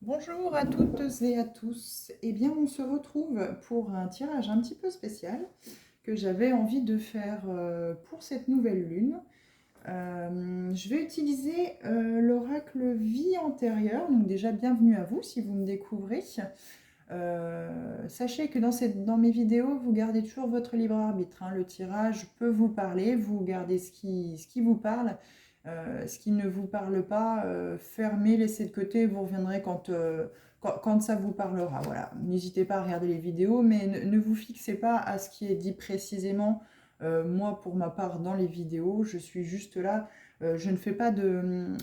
Bonjour à toutes et à tous. Eh bien, on se retrouve pour un tirage un petit peu spécial que j'avais envie de faire pour cette nouvelle lune. Je vais utiliser l'oracle vie antérieure. Donc déjà, bienvenue à vous si vous me découvrez. Sachez que dans mes vidéos, vous gardez toujours votre libre arbitre, hein. Le tirage peut vous parler, vous gardez ce qui vous parle. Ce qui ne vous parle pas, fermez, laissez de côté, vous reviendrez quand ça vous parlera. Voilà. N'hésitez pas à regarder les vidéos, mais ne vous fixez pas à ce qui est dit précisément. Moi, pour ma part, dans les vidéos, je suis juste là. Je ne fais pas de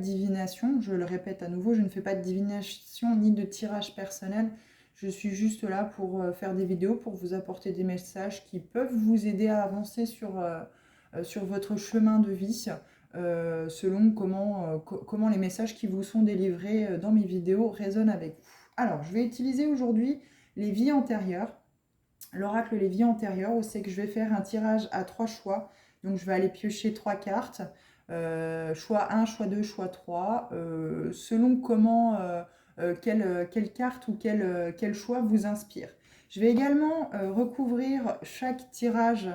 divination, je le répète à nouveau, je ne fais pas de divination ni de tirage personnel. Je suis juste là pour faire des vidéos, pour vous apporter des messages qui peuvent vous aider à avancer sur votre chemin de vie, selon comment les messages qui vous sont délivrés dans mes vidéos résonnent avec vous. Alors, je vais utiliser aujourd'hui les vies antérieures, l'oracle les vies antérieures, où c'est que je vais faire un tirage à 3 choix. Donc, je vais aller piocher 3 cartes, choix 1, choix 2, choix 3, selon quelle carte ou quel choix vous inspire. Je vais également recouvrir chaque tirage,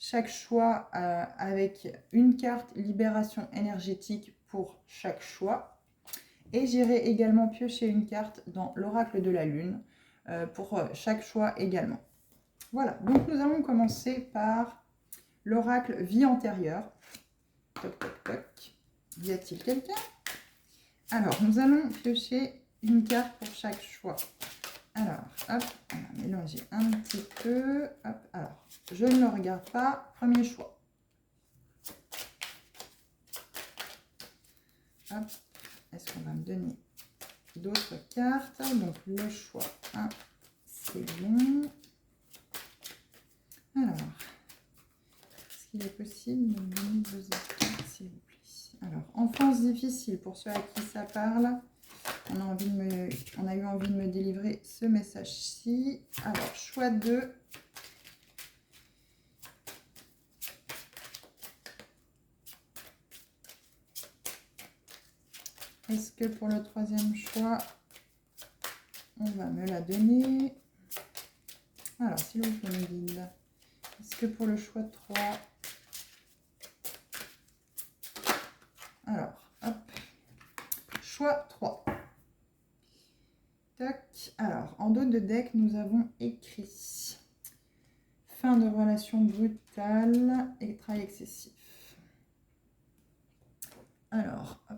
chaque choix avec une carte libération énergétique pour chaque choix. Et j'irai également piocher une carte dans l'oracle de la lune pour chaque choix également. Voilà, donc nous allons commencer par l'oracle vie antérieure. Toc, toc, toc. Y a-t-il quelqu'un? Alors, nous allons piocher une carte pour chaque choix. Alors, hop, on va mélanger un petit peu. Hop, alors, je ne le regarde pas. Premier choix. Hop, est-ce qu'on va me donner d'autres cartes? Donc, le choix 1, c'est bon. Alors, est-ce qu'il est possible de me donner 2 autres cartes, s'il vous plaît? Alors, enfance difficile, pour ceux à qui ça parle. On a eu envie de me délivrer ce message-ci. Alors, choix 2. Est-ce que pour le troisième choix, on va me la donner? Alors, s'il vous plaît, mes guides. Est-ce que pour le choix 3... Alors, hop. Choix 3. Tac. Alors, en dos de deck, nous avons écrit fin de relation brutale et travail excessif. Alors, hop.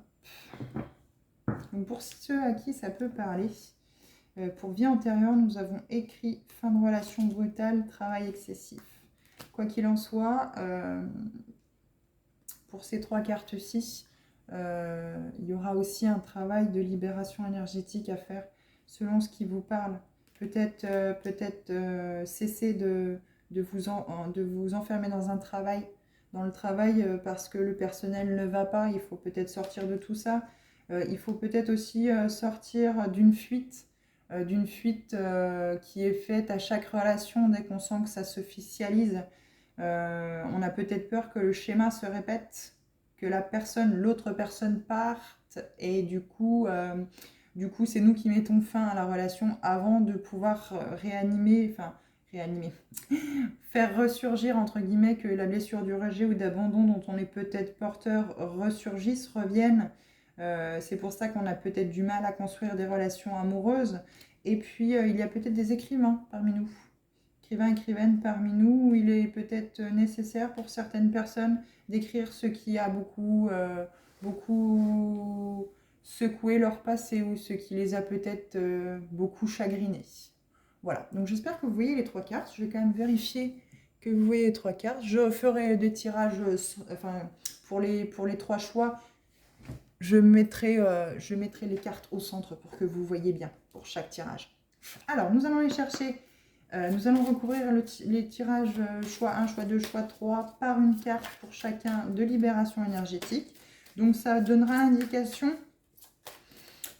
Donc pour ceux à qui ça peut parler, pour vie antérieure, nous avons écrit fin de relation brutale, travail excessif. Quoi qu'il en soit, pour ces 3 cartes-ci, il y aura aussi un travail de libération énergétique à faire selon ce qui vous parle. Peut-être cesser de vous enfermer dans un travail, dans le travail parce que le personnel ne va pas. Il faut peut-être sortir de tout ça. Il faut peut-être aussi sortir d'une fuite qui est faite à chaque relation dès qu'on sent que ça s'officialise. On a peut-être peur que le schéma se répète, que l'autre personne parte, et du coup, c'est nous qui mettons fin à la relation avant de pouvoir réanimer, faire ressurgir, entre guillemets, que la blessure du rejet ou d'abandon dont on est peut-être porteur ressurgisse, revienne. C'est pour ça qu'on a peut-être du mal à construire des relations amoureuses. Et puis, il y a peut-être des écrivains parmi nous. Écrivaines parmi nous, où il est peut-être nécessaire pour certaines personnes d'écrire ce qui a beaucoup secoué leur passé ou ce qui les a peut-être beaucoup chagrinés. Voilà, donc j'espère que vous voyez les 3 cartes. Je vais quand même vérifier que vous voyez les 3 cartes. Je ferai des tirages, pour les 3 choix, je mettrai les cartes au centre pour que vous voyez bien pour chaque tirage. Alors, nous allons aller chercher, nous allons recouvrir les tirages choix 1, choix 2, choix 3 par une carte pour chacun de libération énergétique. Donc, ça donnera indication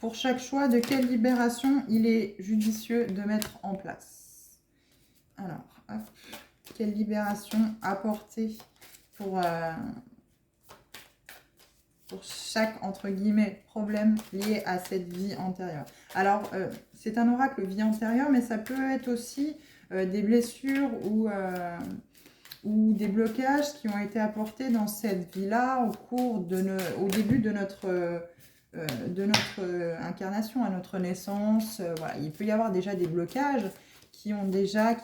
pour chaque choix de quelle libération il est judicieux de mettre en place. Alors, hop, quelle libération apporter pour pour chaque, entre guillemets, problème lié à cette vie antérieure. Alors, c'est un oracle vie antérieure, mais ça peut être aussi des blessures ou des blocages qui ont été apportés dans cette vie-là au début de notre incarnation, à notre naissance. Voilà. Il peut y avoir déjà des blocages qui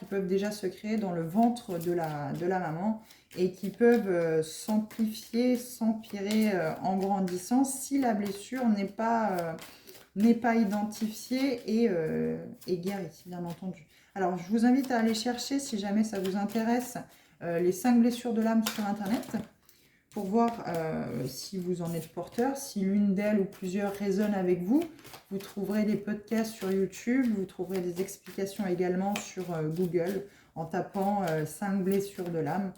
peuvent déjà se créer dans le ventre de la maman et qui peuvent s'amplifier, s'empirer en grandissant si la blessure n'est pas identifiée et guérie, bien entendu. Alors, je vous invite à aller chercher, si jamais ça vous intéresse, les 5 blessures de l'âme sur Internet pour voir si vous en êtes porteur, si l'une d'elles ou plusieurs résonnent avec vous. Vous trouverez des podcasts sur YouTube, vous trouverez des explications également sur Google en tapant 5 blessures de l'âme.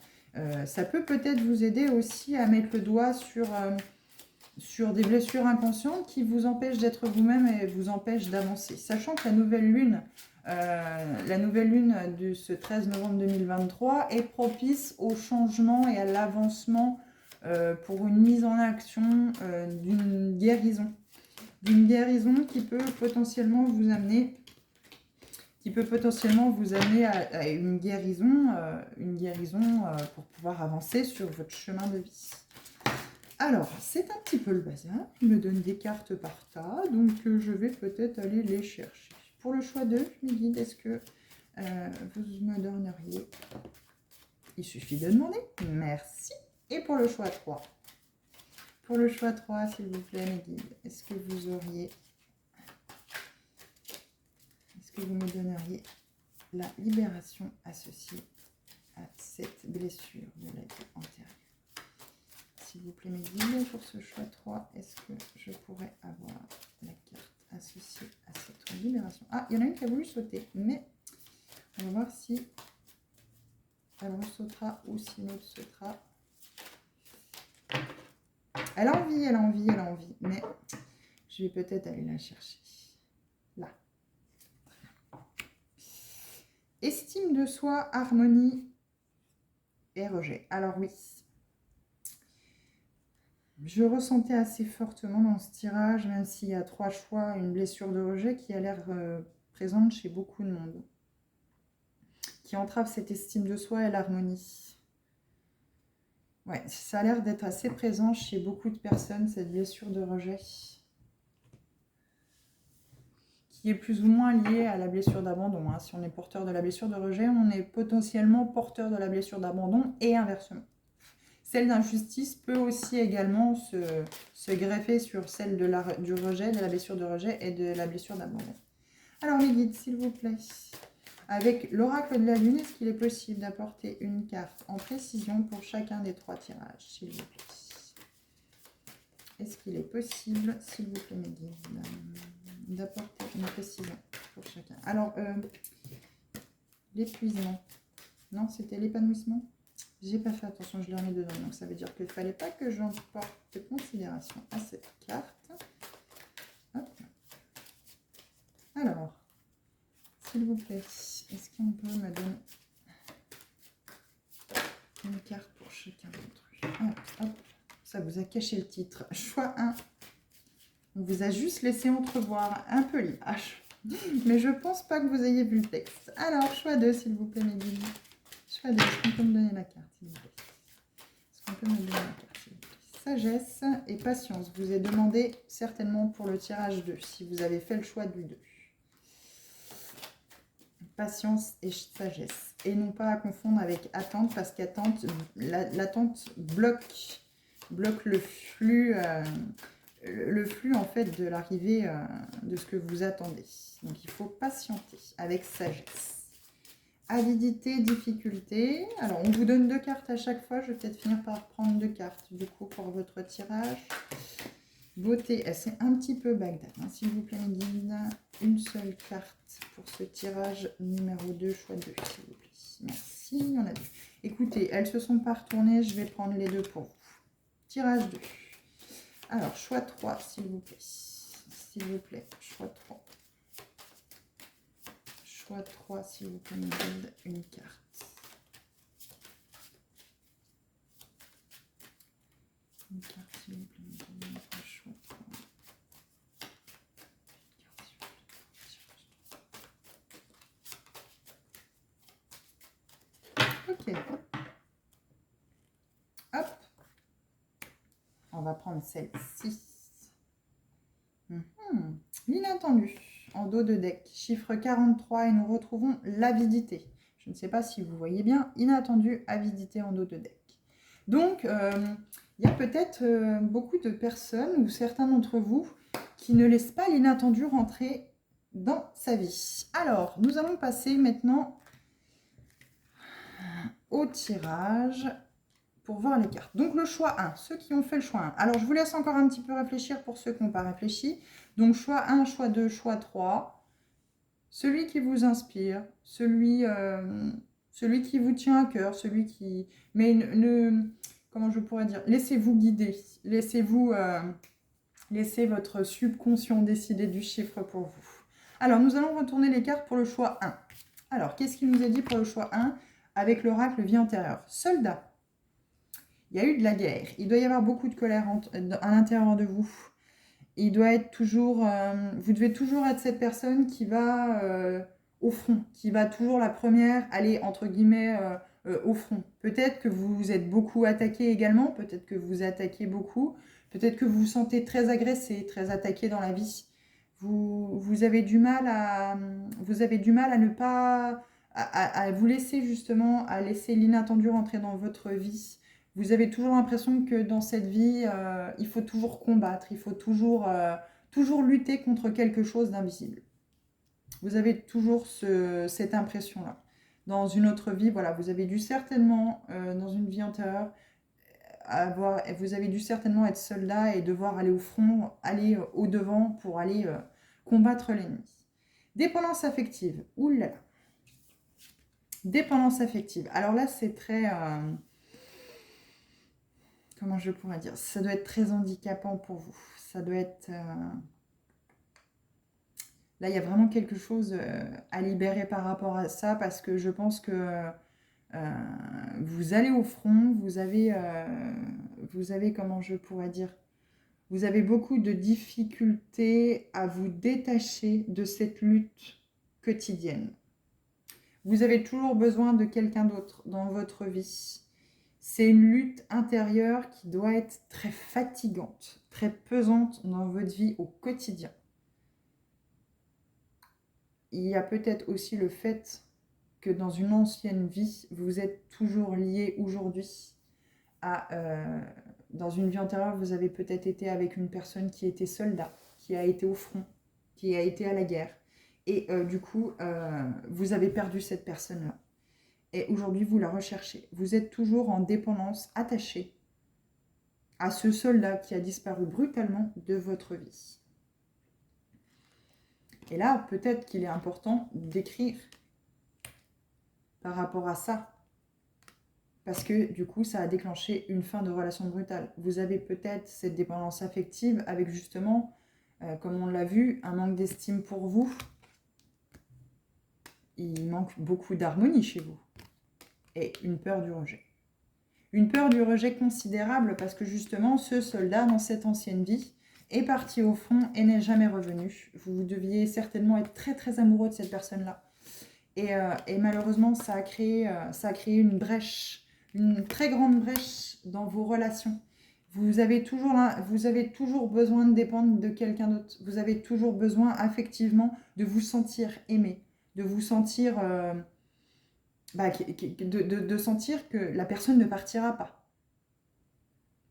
Ça peut peut-être vous aider aussi à mettre le doigt sur des blessures inconscientes qui vous empêchent d'être vous-même et vous empêchent d'avancer. Sachant que la nouvelle lune de ce 13 novembre 2023 est propice au changement et à l'avancement pour une mise en action d'une guérison. D'une guérison qui peut potentiellement vous amener à une guérison pour pouvoir avancer sur votre chemin de vie. Alors, c'est un petit peu le bazar. Il me donne des cartes par tas, donc je vais peut-être aller les chercher. Pour le choix 2, mes guides, est-ce que vous me donneriez? Il suffit de demander. Merci. Et pour le choix 3. Pour le choix 3, s'il vous plaît, mes guides, est-ce que vous me donneriez la libération associée à cette blessure de la vie antérieure? S'il vous plaît, mes guides, pour ce choix 3, est-ce que je pourrais avoir la carte associée à cette libération? Ah, il y en a une qui a voulu sauter, mais on va voir si elle sautera ou si l'autre sautera. Elle a envie, mais je vais peut-être aller la chercher. Là. Estime de soi, harmonie et rejet. Alors oui, je ressentais assez fortement dans ce tirage, même s'il y a 3 choix, une blessure de rejet qui a l'air présente chez beaucoup de monde, qui entrave cette estime de soi et l'harmonie. Ouais, ça a l'air d'être assez présent chez beaucoup de personnes, cette blessure de rejet, qui est plus ou moins liée à la blessure d'abandon. Hein. Si on est porteur de la blessure de rejet, on est potentiellement porteur de la blessure d'abandon et inversement. Celle d'injustice peut aussi également se greffer sur celle du rejet, de la blessure de rejet et de la blessure d'abandon. Alors mes guides, s'il vous plaît, avec l'oracle de la lune, est-ce qu'il est possible d'apporter une carte en précision pour chacun des 3 tirages, s'il vous plaît? Est-ce qu'il est possible, s'il vous plaît mes guides, d'apporter une précision pour chacun? Alors, l'épuisement. Non, c'était l'épanouissement. J'ai pas fait attention, je l'ai remis dedans. Donc ça veut dire qu'il ne fallait pas que j'en porte de considération à cette carte. Hop. Alors, s'il vous plaît, est-ce qu'on peut me donner une carte pour chacun d'entre eux? Hop, ça vous a caché le titre. Choix 1. On vous a juste laissé entrevoir un peu l'image. Mais je pense pas que vous ayez vu le texte. Alors, choix 2, s'il vous plaît, mes guillemets. Choix 2, est-ce qu'on peut me donner la carte, s'il vous plaît? Est-ce qu'on peut me donner la carte, s'il vous plaît? Sagesse et patience. Vous ai demandé certainement pour le tirage 2, si vous avez fait le choix du 2. Patience et sagesse. Et non pas à confondre avec attente, parce qu'attente, l'attente bloque le flux en fait de l'arrivée de ce que vous attendez. Donc il faut patienter avec sagesse. Avidité, difficulté. Alors on vous donne 2 cartes à chaque fois. Je vais peut-être finir par prendre 2 cartes du coup pour votre tirage. Beauté, c'est un petit peu Bagdad, hein, s'il vous plaît mes guides. Une seule carte pour ce tirage numéro 2, choix 2, s'il vous plaît. Merci, il y en a 2. Écoutez, elles se sont pas retournées, je vais prendre les 2 pour vous. Tirage 2. Alors, choix 3, s'il vous plaît. S'il vous plaît, choix 3. Choix 3, s'il vous plaît, mes guides, une carte. Une carte, s'il vous plaît, mes guides. Ok. Hop. On va prendre celle-ci. L'inattendu, en dos de deck, chiffre 43, et nous retrouvons l'avidité. Je ne sais pas si vous voyez bien, inattendu, avidité en dos de deck. Donc, il y a peut-être beaucoup de personnes, ou certains d'entre vous, qui ne laissent pas l'inattendu rentrer dans sa vie. Alors, nous allons passer maintenant au tirage pour voir les cartes. Donc le choix 1, ceux qui ont fait le choix 1. Alors je vous laisse encore un petit peu réfléchir pour ceux qui n'ont pas réfléchi. Donc choix 1, choix 2, choix 3. Celui qui vous inspire, celui qui vous tient à cœur, celui qui... Mais comment je pourrais dire, laissez-vous guider, laissez-vous... laissez votre subconscient décider du chiffre pour vous. Alors nous allons retourner les cartes pour le choix 1. Alors qu'est-ce qu'il nous a dit pour le choix 1 avec l'oracle vie antérieure? Soldat. Il y a eu de la guerre. Il doit y avoir beaucoup de colère à l'intérieur de vous. Il doit être toujours... vous devez toujours être cette personne qui va au front, qui va toujours la première aller, entre guillemets, au front. Peut-être que vous vous êtes beaucoup attaqué également, peut-être que vous attaquez beaucoup, peut-être que vous vous sentez très agressé, très attaqué dans la vie. Vous avez du mal à ne pas... à vous laisser justement, à laisser l'inattendu rentrer dans votre vie. Vous avez toujours l'impression que dans cette vie, il faut toujours combattre, il faut toujours lutter contre quelque chose d'invisible. Vous avez toujours cette impression-là. Dans une autre vie, voilà, vous avez dû certainement, dans une vie antérieure, vous avez dû certainement être soldat et devoir aller au front, aller au-devant pour aller combattre l'ennemi. Dépendance affective. Ouh là là. Dépendance affective. Alors là, c'est très... comment je pourrais dire, ça doit être très handicapant pour vous. Ça doit être... Là, il y a vraiment quelque chose à libérer par rapport à ça, parce que je pense que vous allez au front, vous avez, comment je pourrais dire, vous avez beaucoup de difficultés à vous détacher de cette lutte quotidienne. Vous avez toujours besoin de quelqu'un d'autre dans votre vie. C'est une lutte intérieure qui doit être très fatigante, très pesante dans votre vie au quotidien. Il y a peut-être aussi le fait que dans une ancienne vie, vous êtes toujours lié aujourd'hui à... dans une vie antérieure, vous avez peut-être été avec une personne qui était soldat, qui a été au front, qui a été à la guerre. Et du coup, vous avez perdu cette personne-là. Et aujourd'hui, vous la recherchez. Vous êtes toujours en dépendance, attaché à ce soldat qui a disparu brutalement de votre vie. Et là, peut-être qu'il est important d'écrire par rapport à ça. Parce que du coup, ça a déclenché une fin de relation brutale. Vous avez peut-être cette dépendance affective avec justement, comme on l'a vu, un manque d'estime pour vous. Il manque beaucoup d'harmonie chez vous. Et une peur du rejet. Une peur du rejet considérable parce que justement, ce soldat dans cette ancienne vie est parti au front et n'est jamais revenu. Vous deviez certainement être très très amoureux de cette personne-là. Et malheureusement, ça a créé une brèche, une très grande brèche dans vos relations. Vous avez toujours besoin de dépendre de quelqu'un d'autre. Vous avez toujours besoin affectivement de vous sentir aimé, de vous sentir... de sentir que la personne ne partira pas.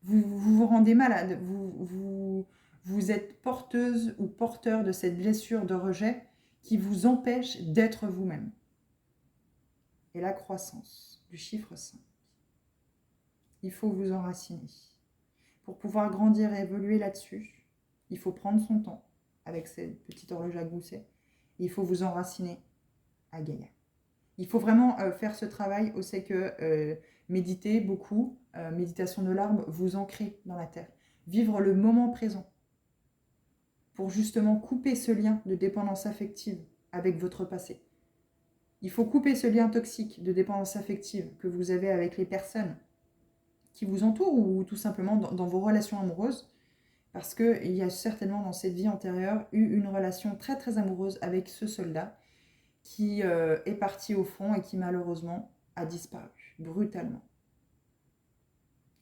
Vous rendez malade, vous êtes porteuse ou porteur de cette blessure de rejet qui vous empêche d'être vous-même. Et la croissance du chiffre 5. Il faut vous enraciner. Pour pouvoir grandir et évoluer là-dessus, il faut prendre son temps avec cette petite horloge à gousset. Il faut vous enraciner à Gaïa. Il faut vraiment faire ce travail. C'est que méditer beaucoup, méditation de l'arbre, vous ancrer dans la terre. Vivre le moment présent pour justement couper ce lien de dépendance affective avec votre passé. Il faut couper ce lien toxique de dépendance affective que vous avez avec les personnes qui vous entourent ou tout simplement dans vos relations amoureuses, parce qu'il y a certainement dans cette vie antérieure eu une relation très très amoureuse avec ce soldat qui est parti au front et qui malheureusement a disparu. brutalement.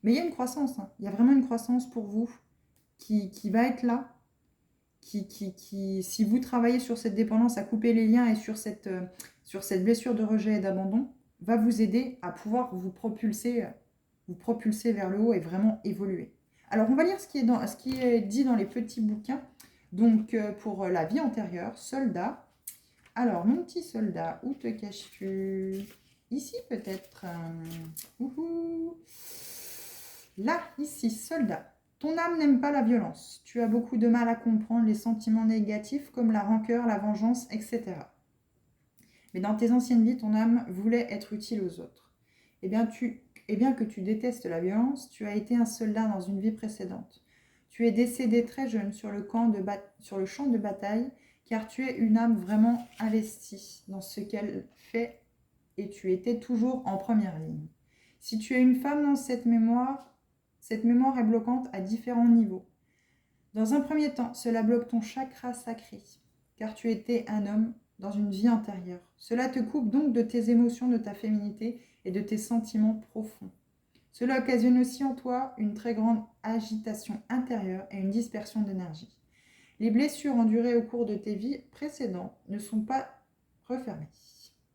Mais il y a une croissance, hein. Il y a vraiment une croissance pour vous qui va être là, si vous travaillez sur cette dépendance, à couper les liens et sur cette blessure de rejet et d'abandon, va vous aider à pouvoir vous propulser vers le haut et vraiment évoluer. Alors, on va lire ce qui est dit dans les petits bouquins. Donc, pour la vie antérieure, soldat. Alors, mon petit soldat, où te caches-tu? Ici, peut-être. Là, ici, soldat. Ton âme n'aime pas la violence. Tu as beaucoup de mal à comprendre les sentiments négatifs comme la rancœur, la vengeance, etc. Mais dans tes anciennes vies, ton âme voulait être utile aux autres. Eh bien que tu détestes la violence, tu as été un soldat dans une vie précédente. Tu es décédé très jeune sur le champ de bataille, car tu es une âme vraiment investie dans ce qu'elle fait et tu étais toujours en première ligne. Si tu es une femme dans cette mémoire est bloquante à différents niveaux. Dans un premier temps, cela bloque ton chakra sacré, car tu étais un homme dans une vie antérieure. Cela te coupe donc de tes émotions, de ta féminité et de tes sentiments profonds. Cela occasionne aussi en toi une très grande agitation intérieure et une dispersion d'énergie. Les blessures endurées au cours de tes vies précédentes ne sont pas refermées.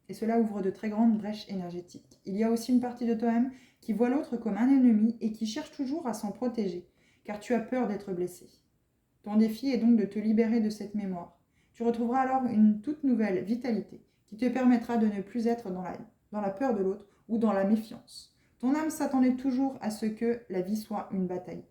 Et cela ouvre de très grandes brèches énergétiques. Il y a aussi une partie de toi-même qui voit l'autre comme un ennemi et qui cherche toujours à s'en protéger, car tu as peur d'être blessé. Ton défi est donc de te libérer de cette mémoire. Tu retrouveras alors une toute nouvelle vitalité qui te permettra de ne plus être dans la peur de l'autre ou dans la méfiance. Ton âme s'attendait toujours à ce que la vie soit une bataille.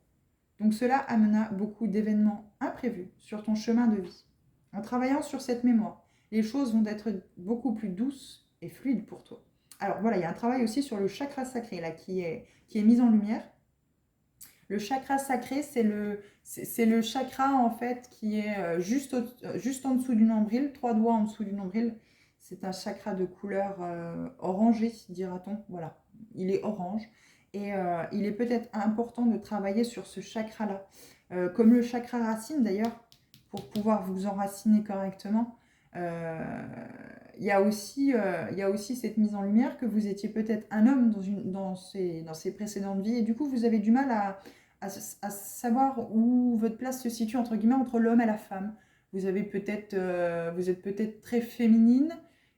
Donc cela amena beaucoup d'événements imprévus sur ton chemin de vie. En travaillant sur cette mémoire, les choses vont être beaucoup plus douces et fluides pour toi. Alors voilà, il y a un travail aussi sur le chakra sacré là, qui est mis en lumière. Le chakra sacré, c'est le chakra en fait qui est juste en dessous du nombril, 3 doigts en dessous du nombril. C'est un chakra de couleur orangée, dira-t-on. Voilà, il est orange. Et il est peut-être important de travailler sur ce chakra-là. Comme le chakra racine d'ailleurs, pour pouvoir vous enraciner correctement. Il y a aussi cette mise en lumière que vous étiez peut-être un homme dans ces précédentes vies. Et du coup, vous avez du mal à savoir où votre place se situe, entre guillemets, entre l'homme et la femme. Vous êtes peut-être très féminine,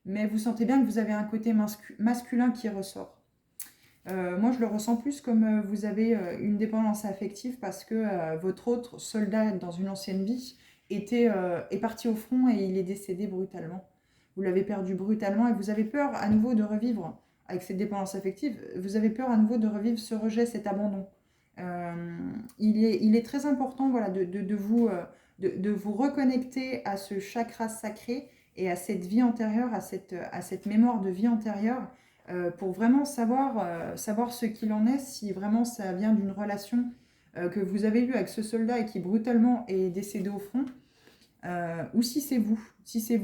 mais vous sentez bien que vous avez un côté masculin qui ressort. Moi, je le ressens plus comme vous avez une dépendance affective parce que votre autre soldat dans une ancienne vie est parti au front et il est décédé brutalement. Vous l'avez perdu brutalement et vous avez peur à nouveau de revivre avec cette dépendance affective. Vous avez peur à nouveau de revivre ce rejet, cet abandon. Il est très important voilà, de vous reconnecter à ce chakra sacré et à cette vie antérieure, à cette mémoire de vie antérieure pour vraiment savoir ce qu'il en est, si vraiment ça vient d'une relation que vous avez eue avec ce soldat et qui brutalement est décédé au front, ou si c'est vous.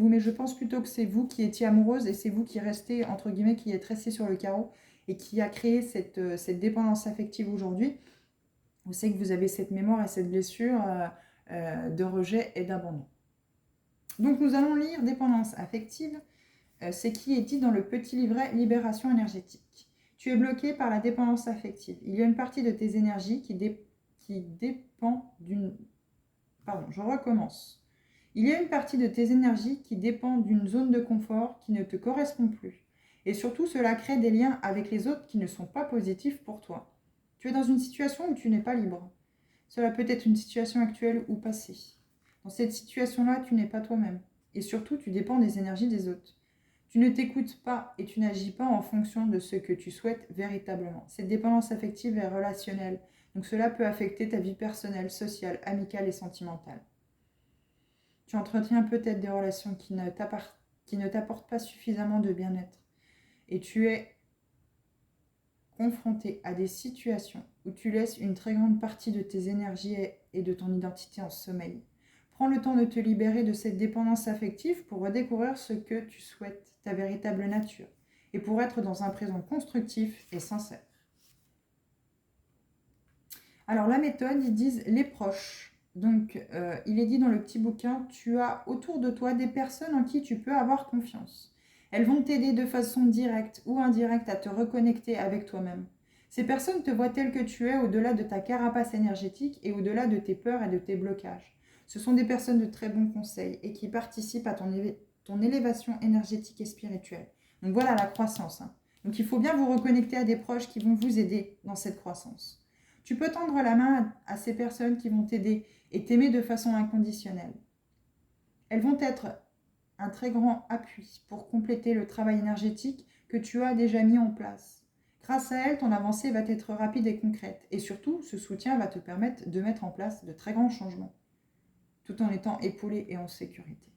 Mais je pense plutôt que c'est vous qui étiez amoureuse et c'est vous qui restez, entre guillemets, qui êtes resté sur le carreau et qui a créé cette dépendance affective aujourd'hui. Vous savez que vous avez cette mémoire et cette blessure de rejet et d'abandon. Donc nous allons lire dépendance affective. C'est qui est dit dans le petit livret Libération énergétique. Tu es bloqué par la dépendance affective. Il y a une partie de tes énergies qui dépend d'une... Pardon, je recommence. Il y a une partie de tes énergies qui dépend d'une zone de confort qui ne te correspond plus. Et surtout, cela crée des liens avec les autres qui ne sont pas positifs pour toi. Tu es dans une situation où tu n'es pas libre. Cela peut être une situation actuelle ou passée. Dans cette situation-là, tu n'es pas toi-même. Et surtout, tu dépends des énergies des autres. Tu ne t'écoutes pas et tu n'agis pas en fonction de ce que tu souhaites véritablement. Cette dépendance affective est relationnelle, donc cela peut affecter ta vie personnelle, sociale, amicale et sentimentale. Tu entretiens peut-être des relations qui ne t'apportent pas suffisamment de bien-être et tu es confronté à des situations où tu laisses une très grande partie de tes énergies et de ton identité en sommeil. Prends le temps de te libérer de cette dépendance affective pour redécouvrir ce que tu souhaites, ta véritable nature, et pour être dans un présent constructif et sincère. Alors la méthode, ils disent les proches. Donc il est dit dans le petit bouquin, tu as autour de toi des personnes en qui tu peux avoir confiance. Elles vont t'aider de façon directe ou indirecte à te reconnecter avec toi-même. Ces personnes te voient tel que tu es au-delà de ta carapace énergétique et au-delà de tes peurs et de tes blocages. Ce sont des personnes de très bons conseils et qui participent à ton élévation énergétique et spirituelle. Donc voilà la croissance. Donc il faut bien vous reconnecter à des proches qui vont vous aider dans cette croissance. Tu peux tendre la main à ces personnes qui vont t'aider et t'aimer de façon inconditionnelle. Elles vont être un très grand appui pour compléter le travail énergétique que tu as déjà mis en place. Grâce à elles, ton avancée va être rapide et concrète. Et surtout, ce soutien va te permettre de mettre en place de très grands changements, tout en étant épaulé et en sécurité.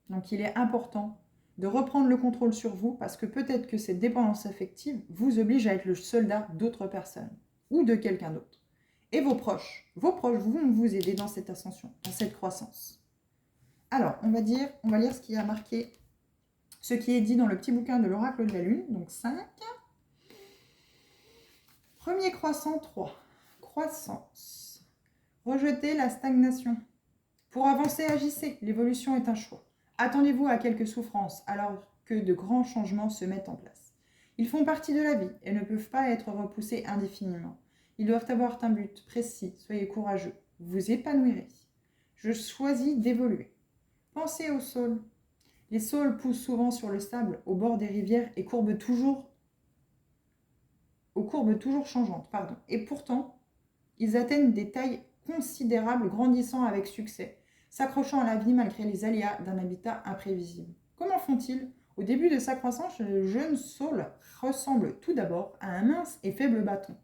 Donc il est important de reprendre le contrôle sur vous parce que peut-être que cette dépendance affective vous oblige à être le soldat d'autres personnes ou de quelqu'un d'autre. Et vos proches vont vous aider dans cette ascension, dans cette croissance. Alors, on va lire ce qui a marqué, ce qui est dit dans le petit bouquin de l'oracle de la Lune, donc 5. Premier croissant 3. Croissance. Rejetez la stagnation. Pour avancer, agissez. L'évolution est un choix. Attendez-vous à quelques souffrances alors que de grands changements se mettent en place. Ils font partie de la vie et ne peuvent pas être repoussés indéfiniment. Ils doivent avoir un but précis. Soyez courageux. Vous vous épanouirez. Je choisis d'évoluer. Pensez aux saules. Les saules poussent souvent sur le sable, au bord des rivières et aux courbes toujours changeantes. Et pourtant, ils atteignent des tailles considérables, grandissant avec succès, s'accrochant à la vie malgré les aléas d'un habitat imprévisible. Comment font-ils? Au début de sa croissance, le jeune saule ressemble tout d'abord à un mince et faible bâton.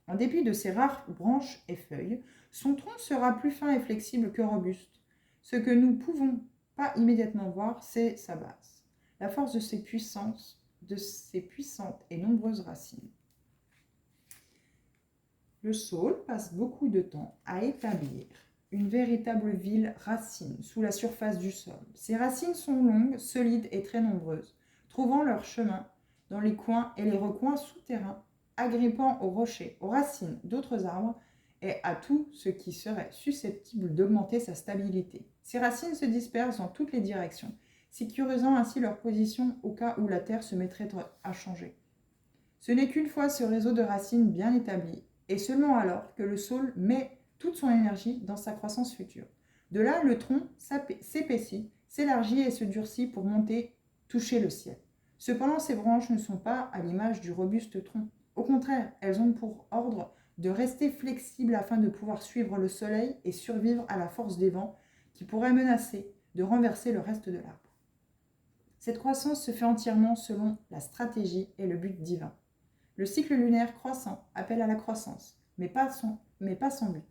En dépit de ses rares branches et feuilles, son tronc sera plus fin et flexible que robuste. Ce que nous ne pouvons pas immédiatement voir, c'est sa base, la force de ses puissantes et nombreuses racines. Le saule passe beaucoup de temps à établir une véritable ville racine sous la surface du sol. Ces racines sont longues, solides et très nombreuses, trouvant leur chemin dans les coins et les recoins souterrains, agrippant aux rochers, aux racines d'autres arbres et à tout ce qui serait susceptible d'augmenter sa stabilité. Ces racines se dispersent dans toutes les directions, sécurisant ainsi leur position au cas où la terre se mettrait à changer. Ce n'est qu'une fois ce réseau de racines bien établi, et seulement alors que le saule met toute son énergie dans sa croissance future. De là, le tronc s'épaissit, s'élargit et se durcit pour monter, toucher le ciel. Cependant, ces branches ne sont pas à l'image du robuste tronc. Au contraire, elles ont pour ordre de rester flexibles afin de pouvoir suivre le soleil et survivre à la force des vents qui pourraient menacer de renverser le reste de l'arbre. Cette croissance se fait entièrement selon la stratégie et le but divin. Le cycle lunaire croissant appelle à la croissance, mais pas son but.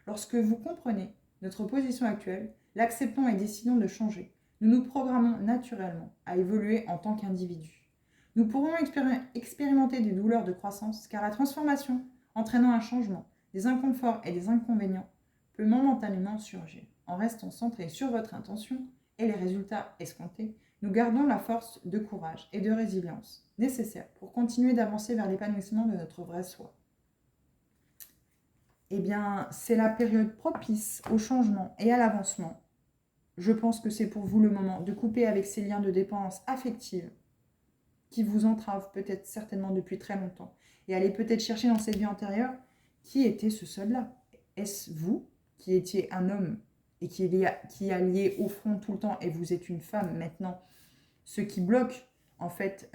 Lorsque vous comprenez notre position actuelle, l'acceptons et décidons de changer. Nous nous programmons naturellement à évoluer en tant qu'individus. Nous pourrons expérimenter des douleurs de croissance car la transformation, entraînant un changement, des inconforts et des inconvénients, peut momentanément surgir. En restant centré sur votre intention et les résultats escomptés, nous gardons la force de courage et de résilience nécessaire pour continuer d'avancer vers l'épanouissement de notre vrai soi. Eh bien, c'est la période propice au changement et à l'avancement. Je pense que c'est pour vous le moment de couper avec ces liens de dépendance affective qui vous entravent peut-être certainement depuis très longtemps et aller peut-être chercher dans cette vie antérieure qui était ce seul-là. Est-ce vous qui étiez un homme et qui alliez au front tout le temps et vous êtes une femme maintenant? Ce qui bloque en fait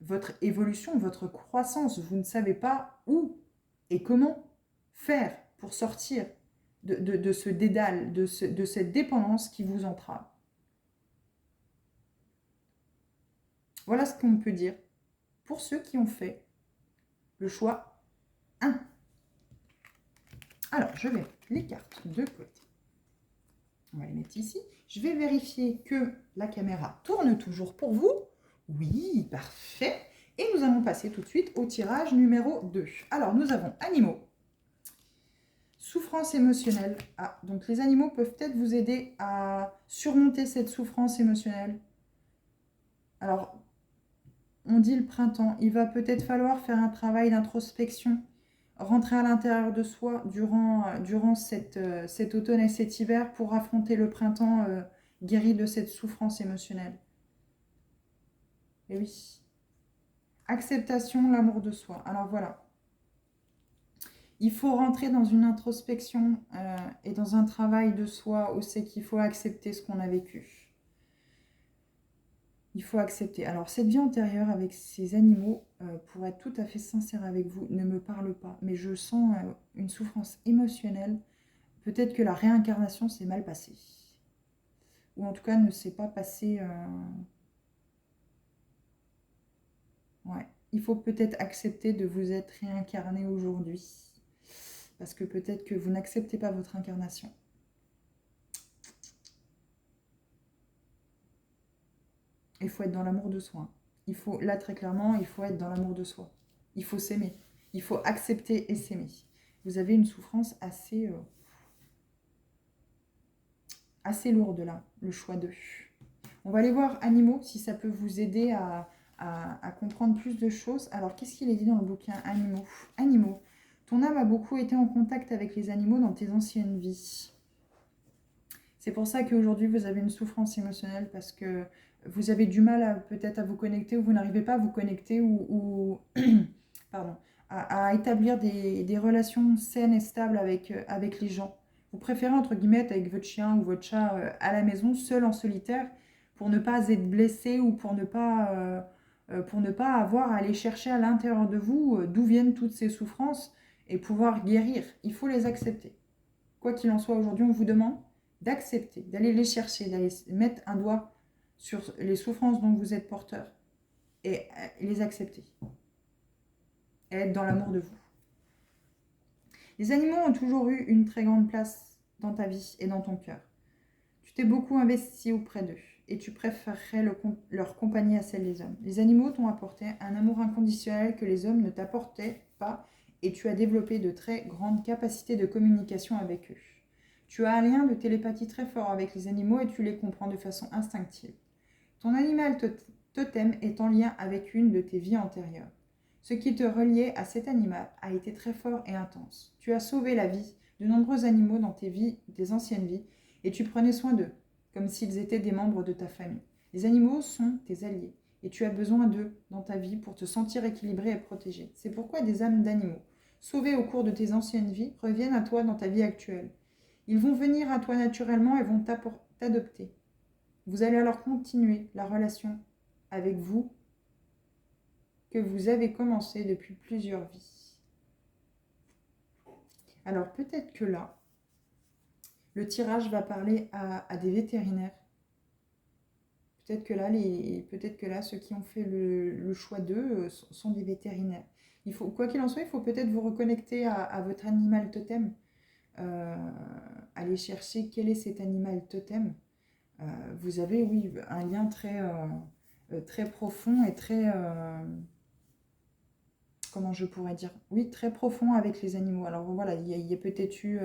votre évolution, votre croissance. Vous ne savez pas où et comment faire pour sortir de ce dédale, de cette dépendance qui vous entrave. Voilà ce qu'on peut dire pour ceux qui ont fait le choix 1. Alors, je vais mettre les cartes de côté. On va les mettre ici. Je vais vérifier que la caméra tourne toujours pour vous. Oui, parfait. Et nous allons passer tout de suite au tirage numéro 2. Alors, nous avons animaux. Souffrance émotionnelle. Ah, donc les animaux peuvent peut-être vous aider à surmonter cette souffrance émotionnelle. Alors, on dit le printemps. Il va peut-être falloir faire un travail d'introspection, rentrer à l'intérieur de soi durant cet automne et cet hiver pour affronter le printemps guéri de cette souffrance émotionnelle. Et oui. Acceptation, l'amour de soi. Alors voilà. Il faut rentrer dans une introspection et dans un travail de soi où c'est qu'il faut accepter ce qu'on a vécu. Il faut accepter. Alors cette vie antérieure avec ces animaux, pour être tout à fait sincère avec vous, ne me parle pas. Mais je sens une souffrance émotionnelle. Peut-être que la réincarnation s'est mal passée. Ou en tout cas ne s'est pas passée... Ouais. Il faut peut-être accepter de vous être réincarné aujourd'hui. Parce que peut-être que vous n'acceptez pas votre incarnation. Il faut être dans l'amour de soi. Il faut, là très clairement, il faut être dans l'amour de soi. Il faut s'aimer. Il faut accepter et s'aimer. Vous avez une souffrance assez lourde là, le choix d'eux. On va aller voir animaux, si ça peut vous aider à comprendre plus de choses. Alors, qu'est-ce qu'il est dit dans le bouquin Animaux. Animaux. Ton âme a beaucoup été en contact avec les animaux dans tes anciennes vies. C'est pour ça qu'aujourd'hui, vous avez une souffrance émotionnelle parce que vous avez du mal peut-être à vous connecter ou vous n'arrivez pas à vous connecter ou pardon, à établir des relations saines et stables avec les gens. Vous préférez, entre guillemets, être avec votre chien ou votre chat à la maison, seul en solitaire, pour ne pas être blessé ou pour ne pas avoir à aller chercher à l'intérieur de vous d'où viennent toutes ces souffrances et pouvoir guérir. Il faut les accepter. Quoi qu'il en soit, aujourd'hui, on vous demande d'accepter, d'aller les chercher, d'aller mettre un doigt sur les souffrances dont vous êtes porteur et les accepter. Et être dans l'amour de vous. Les animaux ont toujours eu une très grande place dans ta vie et dans ton cœur. Tu t'es beaucoup investi auprès d'eux et tu préférerais leur compagnie à celle des hommes. Les animaux t'ont apporté un amour inconditionnel que les hommes ne t'apportaient pas et tu as développé de très grandes capacités de communication avec eux. Tu as un lien de télépathie très fort avec les animaux et tu les comprends de façon instinctive. Ton animal totem est en lien avec une de tes vies antérieures. Ce qui te reliait à cet animal a été très fort et intense. Tu as sauvé la vie de nombreux animaux dans tes anciennes vies et tu prenais soin d'eux, comme s'ils étaient des membres de ta famille. Les animaux sont tes alliés et tu as besoin d'eux dans ta vie pour te sentir équilibré et protégé. C'est pourquoi des âmes d'animaux, sauvées au cours de tes anciennes vies, reviennent à toi dans ta vie actuelle. Ils vont venir à toi naturellement et vont t'adopter. Vous allez alors continuer la relation avec vous que vous avez commencé depuis plusieurs vies. Alors peut-être que là, le tirage va parler à des vétérinaires. Peut-être que là, ceux qui ont fait le choix d'eux sont des vétérinaires. Quoi qu'il en soit, il faut peut-être vous reconnecter à votre animal totem. Aller chercher quel est cet animal totem. Vous avez, oui, un lien très profond et très... comment je pourrais dire, oui, très profond avec les animaux. Alors voilà, il y a peut-être eu,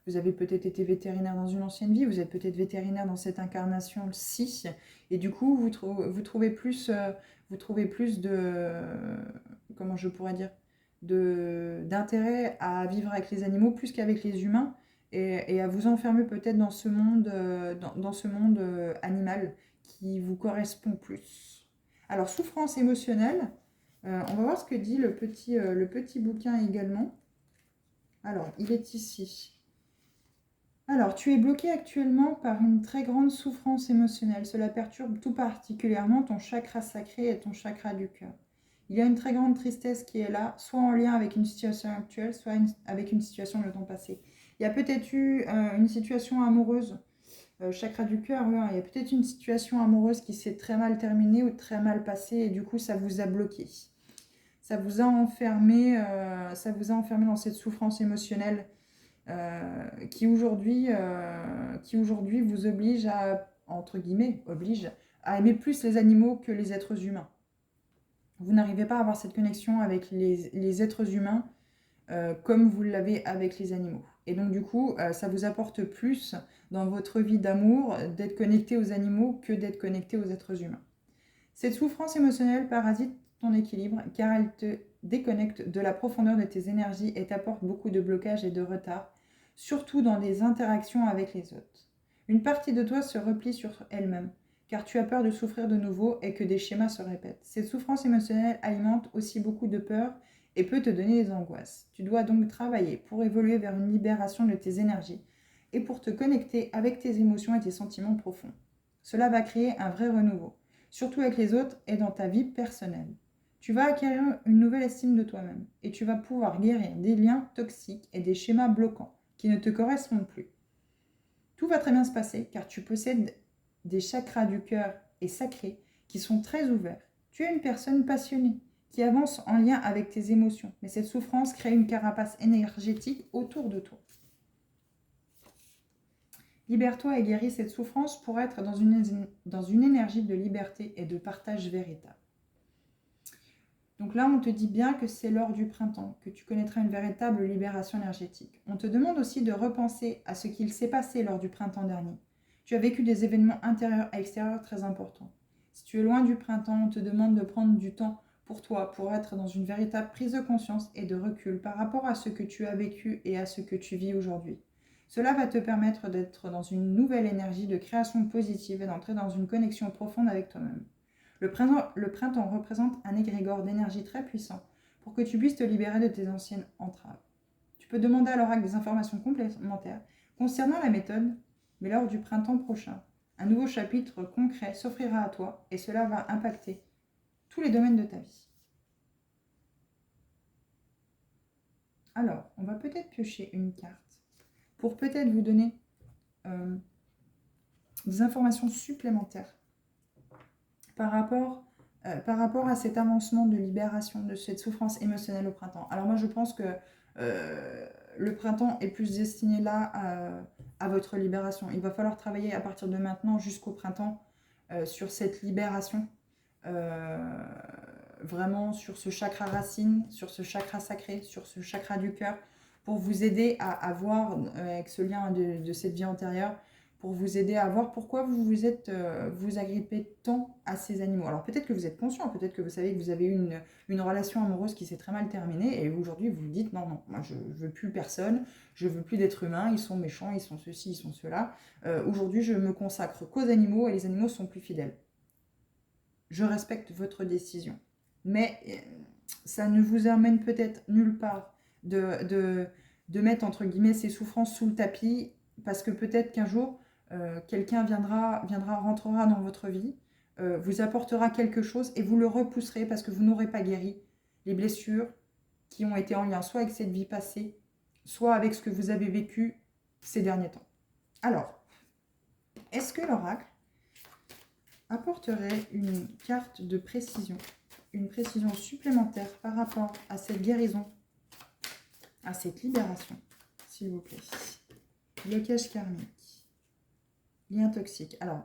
vous avez peut-être été vétérinaire dans une ancienne vie, vous êtes peut-être vétérinaire dans cette incarnation-ci, et du coup, vous trouvez plus de, comment je pourrais dire, d'intérêt à vivre avec les animaux plus qu'avec les humains, et à vous enfermer peut-être dans ce monde, animal qui vous correspond plus. Alors, souffrance émotionnelle. On va voir ce que dit le petit bouquin également. Alors, il est ici. Alors, tu es bloqué actuellement par une très grande souffrance émotionnelle. Cela perturbe tout particulièrement ton chakra sacré et ton chakra du cœur. Il y a une très grande tristesse qui est là, soit en lien avec une situation actuelle, soit avec une situation de ton passé. Il y a peut-être eu une situation amoureuse, chakra du cœur, il y a peut-être une situation amoureuse qui s'est très mal terminée ou très mal passée et du coup, ça vous a bloqué. Ça vous a enfermé dans cette souffrance émotionnelle qui aujourd'hui vous oblige entre guillemets, à aimer plus les animaux que les êtres humains. Vous n'arrivez pas à avoir cette connexion avec les êtres humains comme vous l'avez avec les animaux. Et donc du coup, ça vous apporte plus dans votre vie d'amour d'être connecté aux animaux que d'être connecté aux êtres humains. Cette souffrance émotionnelle parasite ton équilibre car elle te déconnecte de la profondeur de tes énergies et t'apporte beaucoup de blocages et de retard, surtout dans des interactions avec les autres. Une partie de toi se replie sur elle-même, car tu as peur de souffrir de nouveau et que des schémas se répètent. Cette souffrance émotionnelle alimente aussi beaucoup de peur et peut te donner des angoisses. Tu dois donc travailler pour évoluer vers une libération de tes énergies et pour te connecter avec tes émotions et tes sentiments profonds. Cela va créer un vrai renouveau, surtout avec les autres et dans ta vie personnelle. Tu vas acquérir une nouvelle estime de toi-même et tu vas pouvoir guérir des liens toxiques et des schémas bloquants qui ne te correspondent plus. Tout va très bien se passer car tu possèdes des chakras du cœur et sacrés qui sont très ouverts. Tu es une personne passionnée qui avance en lien avec tes émotions, mais cette souffrance crée une carapace énergétique autour de toi. Libère-toi et guéris cette souffrance pour être dans une énergie de liberté et de partage véritable. Donc là, on te dit bien que c'est lors du printemps que tu connaîtras une véritable libération énergétique. On te demande aussi de repenser à ce qu'il s'est passé lors du printemps dernier. Tu as vécu des événements intérieurs et extérieurs très importants. Si tu es loin du printemps, on te demande de prendre du temps pour toi, pour être dans une véritable prise de conscience et de recul par rapport à ce que tu as vécu et à ce que tu vis aujourd'hui. Cela va te permettre d'être dans une nouvelle énergie de création positive et d'entrer dans une connexion profonde avec toi-même. Le printemps représente un égrégore d'énergie très puissant pour que tu puisses te libérer de tes anciennes entraves. Tu peux demander à l'oracle des informations complémentaires concernant la méthode, mais lors du printemps prochain, un nouveau chapitre concret s'offrira à toi et cela va impacter tous les domaines de ta vie. Alors, on va peut-être piocher une carte pour peut-être vous donner des informations supplémentaires par rapport à cet avancement de libération de cette souffrance émotionnelle au printemps. Alors moi, je pense que le printemps est plus destiné là à votre libération. Il va falloir travailler à partir de maintenant jusqu'au printemps sur cette libération, vraiment sur ce chakra racine, sur ce chakra sacré, sur ce chakra du cœur, pour vous aider à voir avec ce lien de cette vie antérieure, pour vous aider à voir pourquoi vous agrippez tant à ces animaux. Alors peut-être que vous êtes conscient, peut-être que vous savez que vous avez eu une relation amoureuse qui s'est très mal terminée et aujourd'hui vous vous dites non, moi je ne veux plus personne, je veux plus d'êtres humains, ils sont méchants, ils sont ceci, ils sont cela. Aujourd'hui je me consacre qu'aux animaux et les animaux sont plus fidèles. Je respecte votre décision. Mais ça ne vous amène peut-être nulle part de mettre entre guillemets ces souffrances sous le tapis parce que peut-être qu'un jour, quelqu'un rentrera dans votre vie, vous apportera quelque chose et vous le repousserez parce que vous n'aurez pas guéri les blessures qui ont été en lien soit avec cette vie passée, soit avec ce que vous avez vécu ces derniers temps. Alors, est-ce que l'oracle apporterait une carte de précision, une précision supplémentaire par rapport à cette guérison, à cette libération, s'il vous plaît? Blocage karmique, lien toxique. Alors,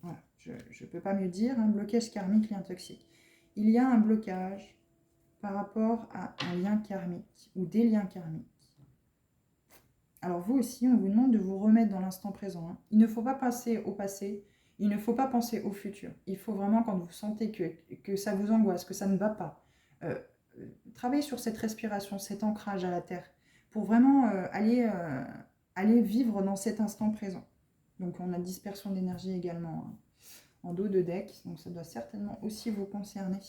voilà, je ne peux pas mieux dire, hein, blocage karmique, lien toxique. Il y a un blocage par rapport à un lien karmique ou des liens karmiques. Alors vous aussi, on vous demande de vous remettre dans l'instant présent. Hein. Il ne faut pas passer au passé, il ne faut pas penser au futur. Il faut vraiment, quand vous sentez que ça vous angoisse, que ça ne va pas, travailler sur cette respiration, cet ancrage à la terre, pour vraiment aller vivre dans cet instant présent. Donc on a dispersion d'énergie également hein, en dos de deck, donc ça doit certainement aussi vous concerner.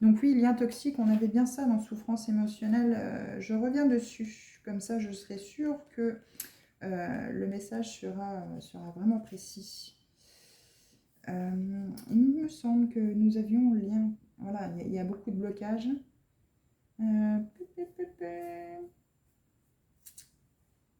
Donc oui, lien toxique, on avait bien ça dans souffrance émotionnelle. Je reviens dessus, comme ça je serai sûre que le message sera vraiment précis. Il me semble que nous avions lien. Voilà, il y a beaucoup de blocages.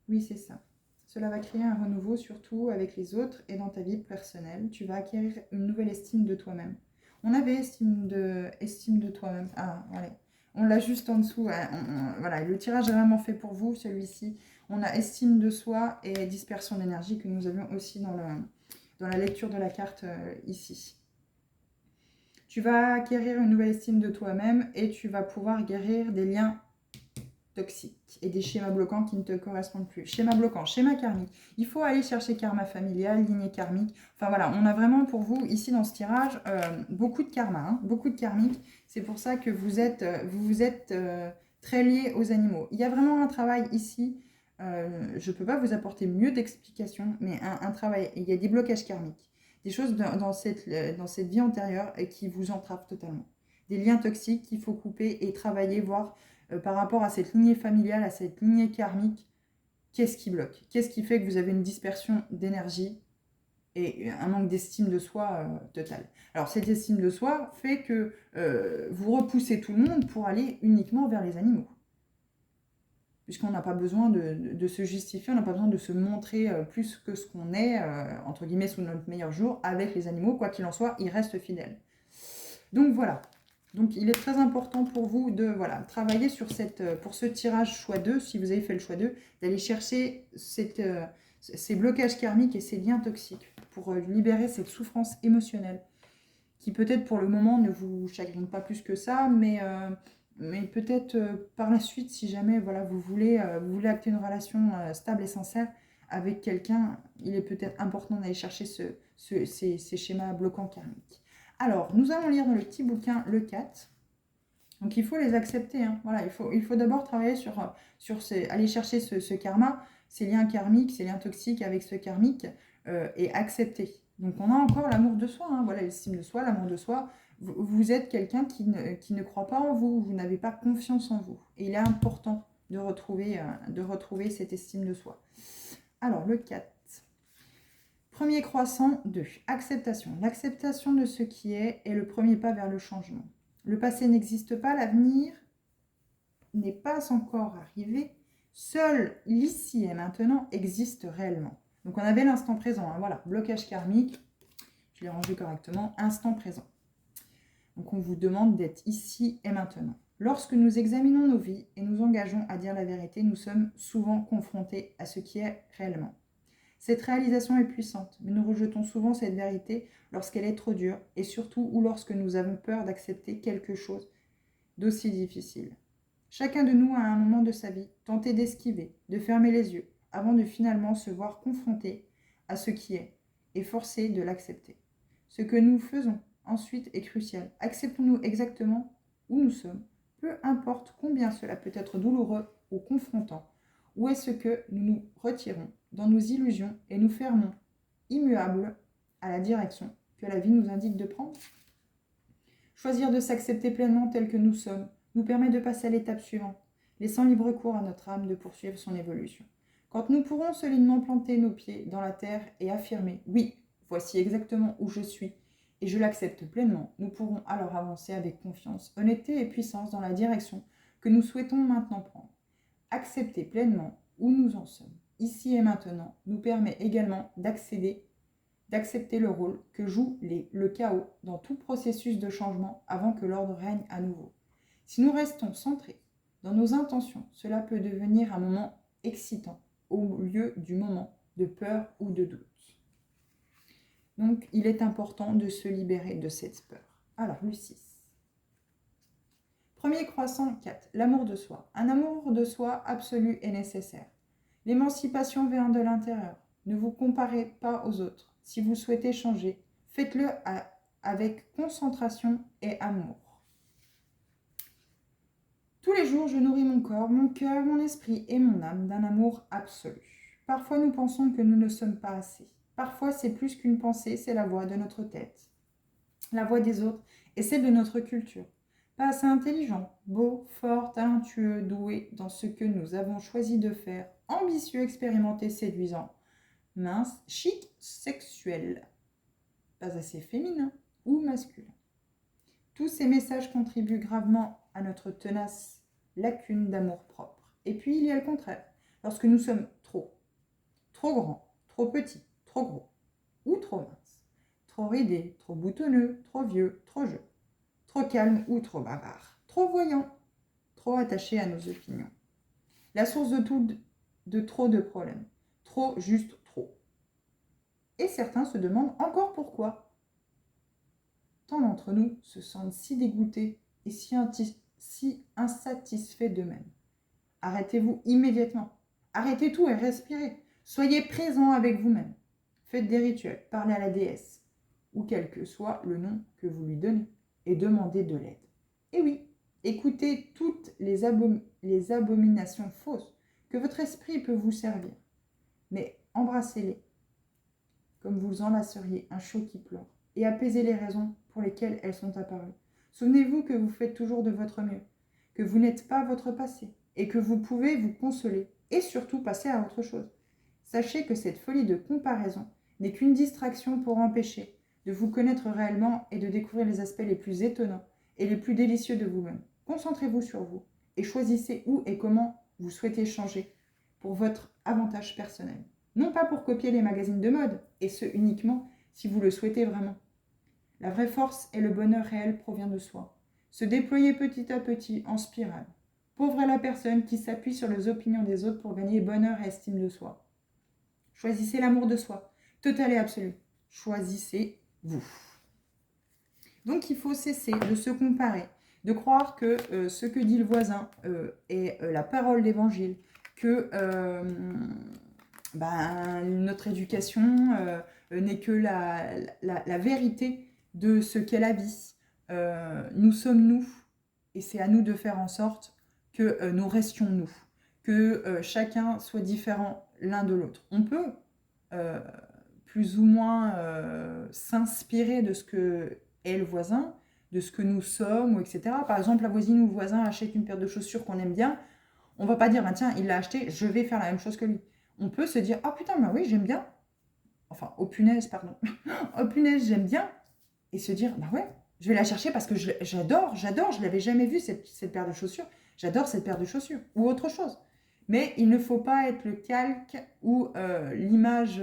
Oui, c'est ça. Cela va créer un renouveau, surtout avec les autres et dans ta vie personnelle. Tu vas acquérir une nouvelle estime de toi-même. On avait estime de toi-même. Ah, voilà. On l'a juste en dessous. Voilà, le tirage est vraiment fait pour vous, celui-ci. On a estime de soi et dispersion d'énergie que nous avions aussi dans la lecture de la carte ici. Tu vas acquérir une nouvelle estime de toi-même et tu vas pouvoir guérir des liens toxiques et des schémas bloquants qui ne te correspondent plus. Schéma bloquant, schéma karmique. Il faut aller chercher karma familial, lignée karmique. Enfin voilà, on a vraiment pour vous, ici dans ce tirage, beaucoup de karma, hein, beaucoup de karmique. C'est pour ça que vous êtes très liés aux animaux. Il y a vraiment un travail ici Je ne peux pas vous apporter mieux d'explications, mais un travail, il y a des blocages karmiques, des choses dans cette vie antérieure qui vous entravent totalement. Des liens toxiques qu'il faut couper et travailler, voir par rapport à cette lignée familiale, à cette lignée karmique, qu'est-ce qui bloque? Qu'est-ce qui fait que vous avez une dispersion d'énergie et un manque d'estime de soi total? Alors cette estime de soi fait que vous repoussez tout le monde pour aller uniquement vers les animaux. Puisqu'on n'a pas besoin de se justifier, on n'a pas besoin de se montrer plus que ce qu'on est, entre guillemets, sous notre meilleur jour, avec les animaux. Quoi qu'il en soit, ils restent fidèles. Donc voilà. Donc il est très important pour vous de travailler sur pour ce tirage choix 2, si vous avez fait le choix 2, d'aller chercher ces blocages karmiques et ces liens toxiques pour libérer cette souffrance émotionnelle qui peut-être pour le moment ne vous chagrine pas plus que ça, mais peut-être par la suite, si jamais vous voulez acter une relation stable et sincère avec quelqu'un, il est peut-être important d'aller chercher ces schémas bloquants karmiques. Alors, nous allons lire dans le petit bouquin le 4. Donc, il faut les accepter. Hein. Voilà, il faut d'abord travailler aller chercher ce karma, ces liens karmiques, ces liens toxiques avec ce karmique, et accepter. Donc, on a encore l'amour de soi. Hein. Voilà, l'estime de soi, l'amour de soi. Vous êtes quelqu'un qui ne croit pas en vous, vous n'avez pas confiance en vous. Et il est important de retrouver cette estime de soi. Alors, le 4. Premier croissant 2. Acceptation. L'acceptation de ce qui est le premier pas vers le changement. Le passé n'existe pas, l'avenir n'est pas encore arrivé. Seul l'ici et maintenant existe réellement. Donc on avait l'instant présent. Hein, voilà, blocage karmique. Je l'ai rangé correctement. Instant présent. Donc on vous demande d'être ici et maintenant. Lorsque nous examinons nos vies et nous engageons à dire la vérité, nous sommes souvent confrontés à ce qui est réellement. Cette réalisation est puissante, mais nous rejetons souvent cette vérité lorsqu'elle est trop dure et surtout ou lorsque nous avons peur d'accepter quelque chose d'aussi difficile. Chacun de nous, à un moment de sa vie, tenté d'esquiver, de fermer les yeux, avant de finalement se voir confronté à ce qui est et forcé de l'accepter. Ce que nous faisons ensuite est crucial. Acceptons-nous exactement où nous sommes, peu importe combien cela peut être douloureux ou confrontant. Ou est-ce que nous nous retirons dans nos illusions et nous fermons immuables à la direction que la vie nous indique de prendre? Choisir de s'accepter pleinement tel que nous sommes nous permet de passer à l'étape suivante, laissant libre cours à notre âme de poursuivre son évolution. Quand nous pourrons solidement planter nos pieds dans la terre et affirmer « Oui, voici exactement où je suis et je l'accepte pleinement », nous pourrons alors avancer avec confiance, honnêteté et puissance dans la direction que nous souhaitons maintenant prendre. Accepter pleinement où nous en sommes, ici et maintenant, nous permet également d'accepter le rôle que joue le chaos dans tout processus de changement avant que l'ordre règne à nouveau. Si nous restons centrés dans nos intentions, cela peut devenir un moment excitant au lieu du moment de peur ou de doute. Donc, il est important de se libérer de cette peur. Alors, le 6. Premier croissant 4. L'amour de soi. Un amour de soi absolu et nécessaire. L'émancipation vient de l'intérieur. Ne vous comparez pas aux autres. Si vous souhaitez changer, faites-le avec concentration et amour. Tous les jours, je nourris mon corps, mon cœur, mon esprit et mon âme d'un amour absolu. Parfois, nous pensons que nous ne sommes pas assez. Parfois, c'est plus qu'une pensée, c'est la voix de notre tête. La voix des autres et celle de notre culture. Pas assez intelligent, beau, fort, talentueux, doué dans ce que nous avons choisi de faire, ambitieux, expérimenté, séduisant, mince, chic, sexuel, pas assez féminin ou masculin. Tous ces messages contribuent gravement à notre tenace lacune d'amour-propre. Et puis il y a le contraire, lorsque nous sommes trop grands, trop petits, trop gros ou trop minces, trop ridés, trop boutonneux, trop vieux, trop jeunes, trop calme ou trop bavard, trop voyant, trop attaché à nos opinions. La source de trop de problèmes, trop juste trop. Et certains se demandent encore pourquoi. Tant d'entre nous se sentent si dégoûtés et si insatisfaits d'eux-mêmes. Arrêtez-vous immédiatement. Arrêtez tout et respirez. Soyez présent avec vous-même. Faites des rituels, parlez à la déesse, ou quel que soit le nom que vous lui donnez, et demandez de l'aide. Et oui, écoutez toutes les abominations fausses que votre esprit peut vous servir. Mais embrassez-les, comme vous enlaceriez un chiot qui pleure, et apaisez les raisons pour lesquelles elles sont apparues. Souvenez-vous que vous faites toujours de votre mieux, que vous n'êtes pas votre passé, et que vous pouvez vous consoler, et surtout passer à autre chose. Sachez que cette folie de comparaison n'est qu'une distraction pour empêcher de vous connaître réellement et de découvrir les aspects les plus étonnants et les plus délicieux de vous-même. Concentrez-vous sur vous et choisissez où et comment vous souhaitez changer pour votre avantage personnel. Non pas pour copier les magazines de mode, et ce uniquement si vous le souhaitez vraiment. La vraie force et le bonheur réel provient de soi. Se déployer petit à petit en spirale. Pauvre est la personne qui s'appuie sur les opinions des autres pour gagner bonheur et estime de soi. Choisissez l'amour de soi, total et absolu. Choisissez-vous. Donc il faut cesser de se comparer, de croire que ce que dit le voisin est la parole d'évangile, que notre éducation n'est que la vérité de ce qu'est la vie. Nous sommes nous, et c'est à nous de faire en sorte que nous restions nous, que chacun soit différent l'un de l'autre. On peut plus ou moins s'inspirer de ce que est le voisin, de ce que nous sommes, etc. Par exemple, la voisine ou le voisin achète une paire de chaussures qu'on aime bien, on va pas dire, tiens, il l'a acheté, je vais faire la même chose que lui. On peut se dire, ah putain, oui, j'aime bien. Enfin, oh punaise, pardon. Oh punaise, j'aime bien. Et se dire, ouais, je vais la chercher parce que j'adore, je l'avais jamais vue, cette paire de chaussures. J'adore cette paire de chaussures. Ou autre chose. Mais il ne faut pas être le calque ou l'image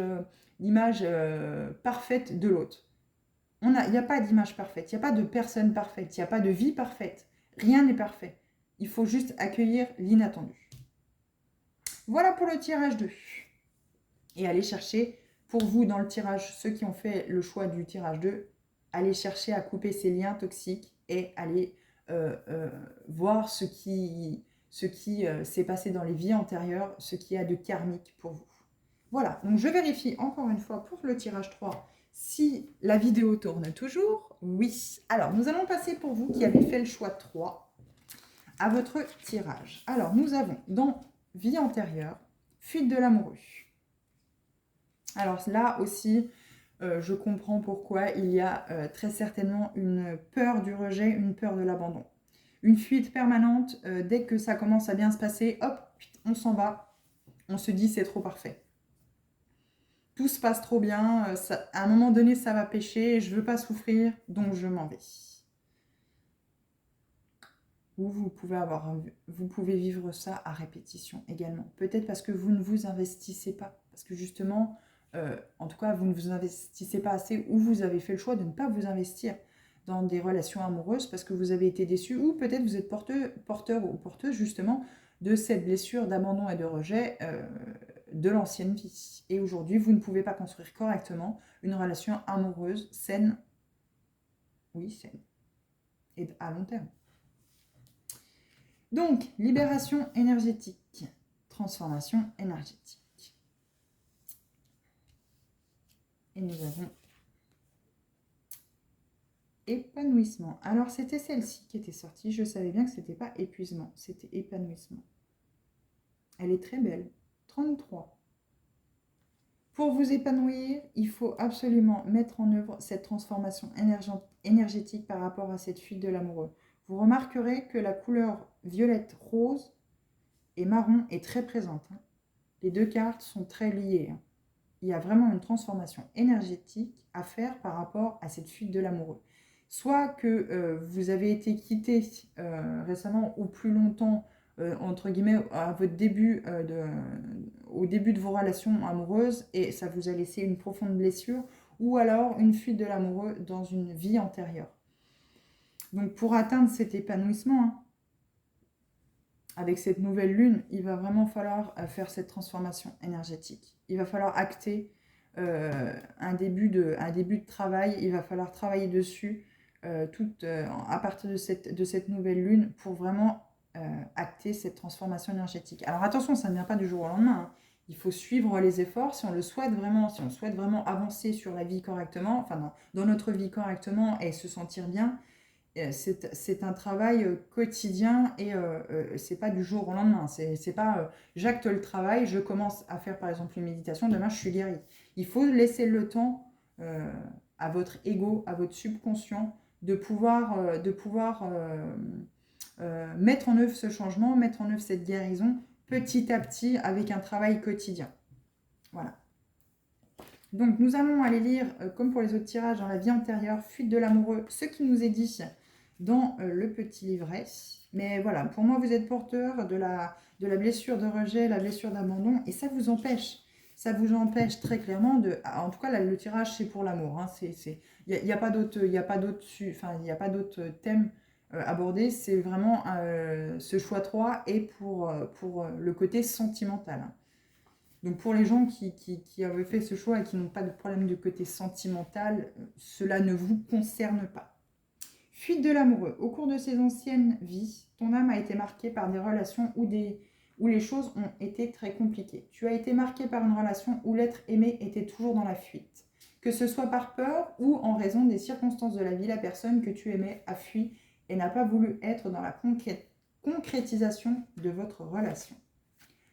parfaite de l'autre. Il n'y a pas d'image parfaite, il n'y a pas de personne parfaite, il n'y a pas de vie parfaite. Rien n'est parfait. Il faut juste accueillir l'inattendu. Voilà pour le tirage 2. Et allez chercher, pour vous dans le tirage, ceux qui ont fait le choix du tirage 2, allez chercher à couper ces liens toxiques et allez voir ce qui s'est passé dans les vies antérieures, ce qu'il y a de karmique pour vous. Voilà, donc je vérifie encore une fois pour le tirage 3 si la vidéo tourne toujours. Oui. Alors, nous allons passer pour vous qui avez fait le choix 3 à votre tirage. Alors, nous avons dans vie antérieure, fuite de l'amoureux. Alors là aussi, je comprends pourquoi il y a très certainement une peur du rejet, une peur de l'abandon. Une fuite permanente, dès que ça commence à bien se passer, hop, on s'en va, on se dit c'est trop parfait. Tout se passe trop bien, à un moment donné ça va pêcher, je ne veux pas souffrir, donc je m'en vais. Ou vous pouvez vivre ça à répétition également. Peut-être parce que vous ne vous investissez pas, parce que justement, en tout cas vous ne vous investissez pas assez, ou vous avez fait le choix de ne pas vous investir dans des relations amoureuses parce que vous avez été déçu, ou peut-être vous êtes porteur ou porteuse justement de cette blessure d'abandon et de rejet de l'ancienne vie. Et aujourd'hui, vous ne pouvez pas construire correctement une relation amoureuse saine, oui, saine, et à long terme. Donc, libération énergétique, transformation énergétique. Et nous avons épanouissement. Alors, c'était celle-ci qui était sortie. Je savais bien que ce n'était pas épuisement, c'était épanouissement. Elle est très belle. 33. Pour vous épanouir, il faut absolument mettre en œuvre cette transformation énergétique par rapport à cette fuite de l'amoureux. Vous remarquerez que la couleur violette, rose et marron est très présente. Les deux cartes sont très liées. Il y a vraiment une transformation énergétique à faire par rapport à cette fuite de l'amoureux. Soit que vous avez été quitté récemment ou plus longtemps, entre guillemets, à votre début, au début de vos relations amoureuses, et ça vous a laissé une profonde blessure, ou alors une fuite de l'amoureux dans une vie antérieure. Donc pour atteindre cet épanouissement, avec cette nouvelle lune, il va vraiment falloir faire cette transformation énergétique. Il va falloir acter un début de travail, il va falloir travailler dessus à partir de cette nouvelle lune pour vraiment acter cette transformation énergétique. Alors attention, ça ne vient pas du jour au lendemain. Il faut suivre les efforts si on le souhaite vraiment, si on souhaite vraiment avancer sur la vie correctement, enfin dans notre vie correctement et se sentir bien. C'est un travail quotidien et c'est pas du jour au lendemain. C'est pas j'acte le travail, je commence à faire par exemple une méditation, demain je suis guérie. Il faut laisser le temps à votre ego, à votre subconscient de pouvoir mettre en œuvre ce changement, mettre en œuvre cette guérison petit à petit avec un travail quotidien. Voilà. Donc nous allons aller lire, comme pour les autres tirages dans la vie antérieure, fuite de l'amoureux, ce qui nous est dit dans le petit livret. Mais voilà, pour moi, vous êtes porteur de la blessure de rejet, la blessure d'abandon, et ça vous empêche. Ça vous empêche très clairement de... En tout cas, là, le tirage, c'est pour l'amour. Hein, il n'y a pas d'autres thèmes abordés. C'est vraiment ce choix 3 et pour le côté sentimental. Hein. Donc pour les gens qui avaient fait ce choix et qui n'ont pas de problème de côté sentimental, cela ne vous concerne pas. Fuite de l'amoureux. Au cours de ces anciennes vies, ton âme a été marquée par des relations où les choses ont été très compliquées. Tu as été marqué par une relation où l'être aimé était toujours dans la fuite. Que ce soit par peur ou en raison des circonstances de la vie, la personne que tu aimais a fui et n'a pas voulu être dans la concrétisation de votre relation.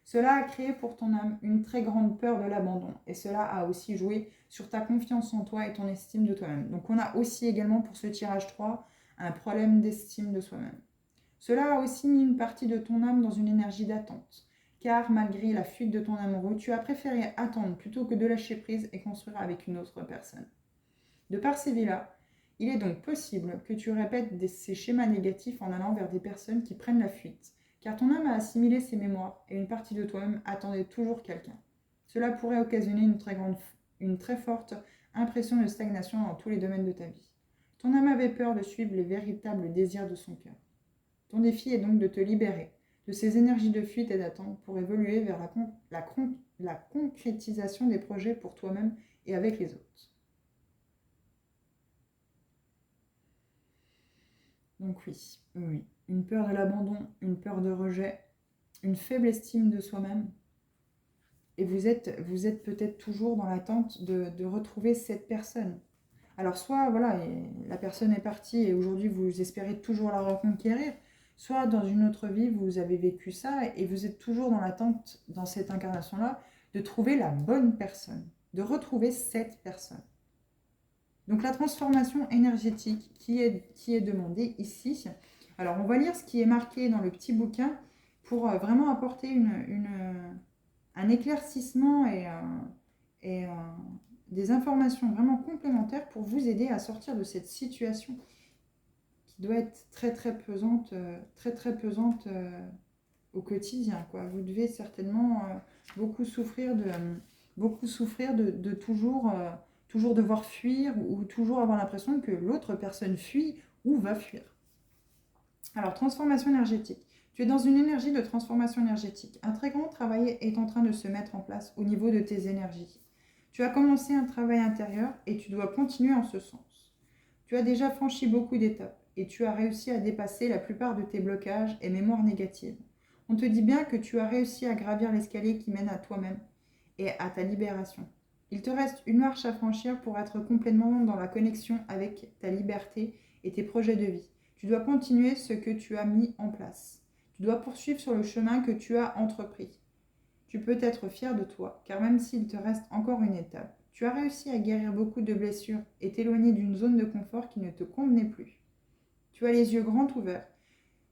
Cela a créé pour ton âme une très grande peur de l'abandon et cela a aussi joué sur ta confiance en toi et ton estime de toi-même. Donc on a aussi également pour ce tirage 3 un problème d'estime de soi-même. Cela a aussi mis une partie de ton âme dans une énergie d'attente, car malgré la fuite de ton amoureux, tu as préféré attendre plutôt que de lâcher prise et construire avec une autre personne. De par ces vies-là, il est donc possible que tu répètes ces schémas négatifs en allant vers des personnes qui prennent la fuite, car ton âme a assimilé ses mémoires et une partie de toi-même attendait toujours quelqu'un. Cela pourrait occasionner une très forte impression de stagnation dans tous les domaines de ta vie. Ton âme avait peur de suivre les véritables désirs de son cœur. Ton défi est donc de te libérer de ces énergies de fuite et d'attente pour évoluer vers la concrétisation des projets pour toi-même et avec les autres. Donc oui, une peur de l'abandon, une peur de rejet, une faible estime de soi-même. Et vous êtes peut-être toujours dans l'attente de retrouver cette personne. Alors soit, voilà, la personne est partie et aujourd'hui vous espérez toujours la reconquérir, soit dans une autre vie vous avez vécu ça et vous êtes toujours dans l'attente, dans cette incarnation-là, de trouver la bonne personne, de retrouver cette personne. Donc la transformation énergétique qui est demandée ici. Alors on va lire ce qui est marqué dans le petit bouquin pour vraiment apporter un éclaircissement et des informations vraiment complémentaires pour vous aider à sortir de cette situation qui doit être très très pesante, au quotidien, quoi. Vous devez certainement beaucoup souffrir de toujours devoir fuir ou toujours avoir l'impression que l'autre personne fuit ou va fuir. Alors, transformation énergétique. Tu es dans une énergie de transformation énergétique. Un très grand travail est en train de se mettre en place au niveau de tes énergies. Tu as commencé un travail intérieur et tu dois continuer en ce sens. Tu as déjà franchi beaucoup d'étapes et tu as réussi à dépasser la plupart de tes blocages et mémoires négatives. On te dit bien que tu as réussi à gravir l'escalier qui mène à toi-même et à ta libération. Il te reste une marche à franchir pour être complètement dans la connexion avec ta liberté et tes projets de vie. Tu dois continuer ce que tu as mis en place. Tu dois poursuivre sur le chemin que tu as entrepris. Tu peux être fier de toi, car même s'il te reste encore une étape, tu as réussi à guérir beaucoup de blessures et t'éloigner d'une zone de confort qui ne te convenait plus. Tu as les yeux grands ouverts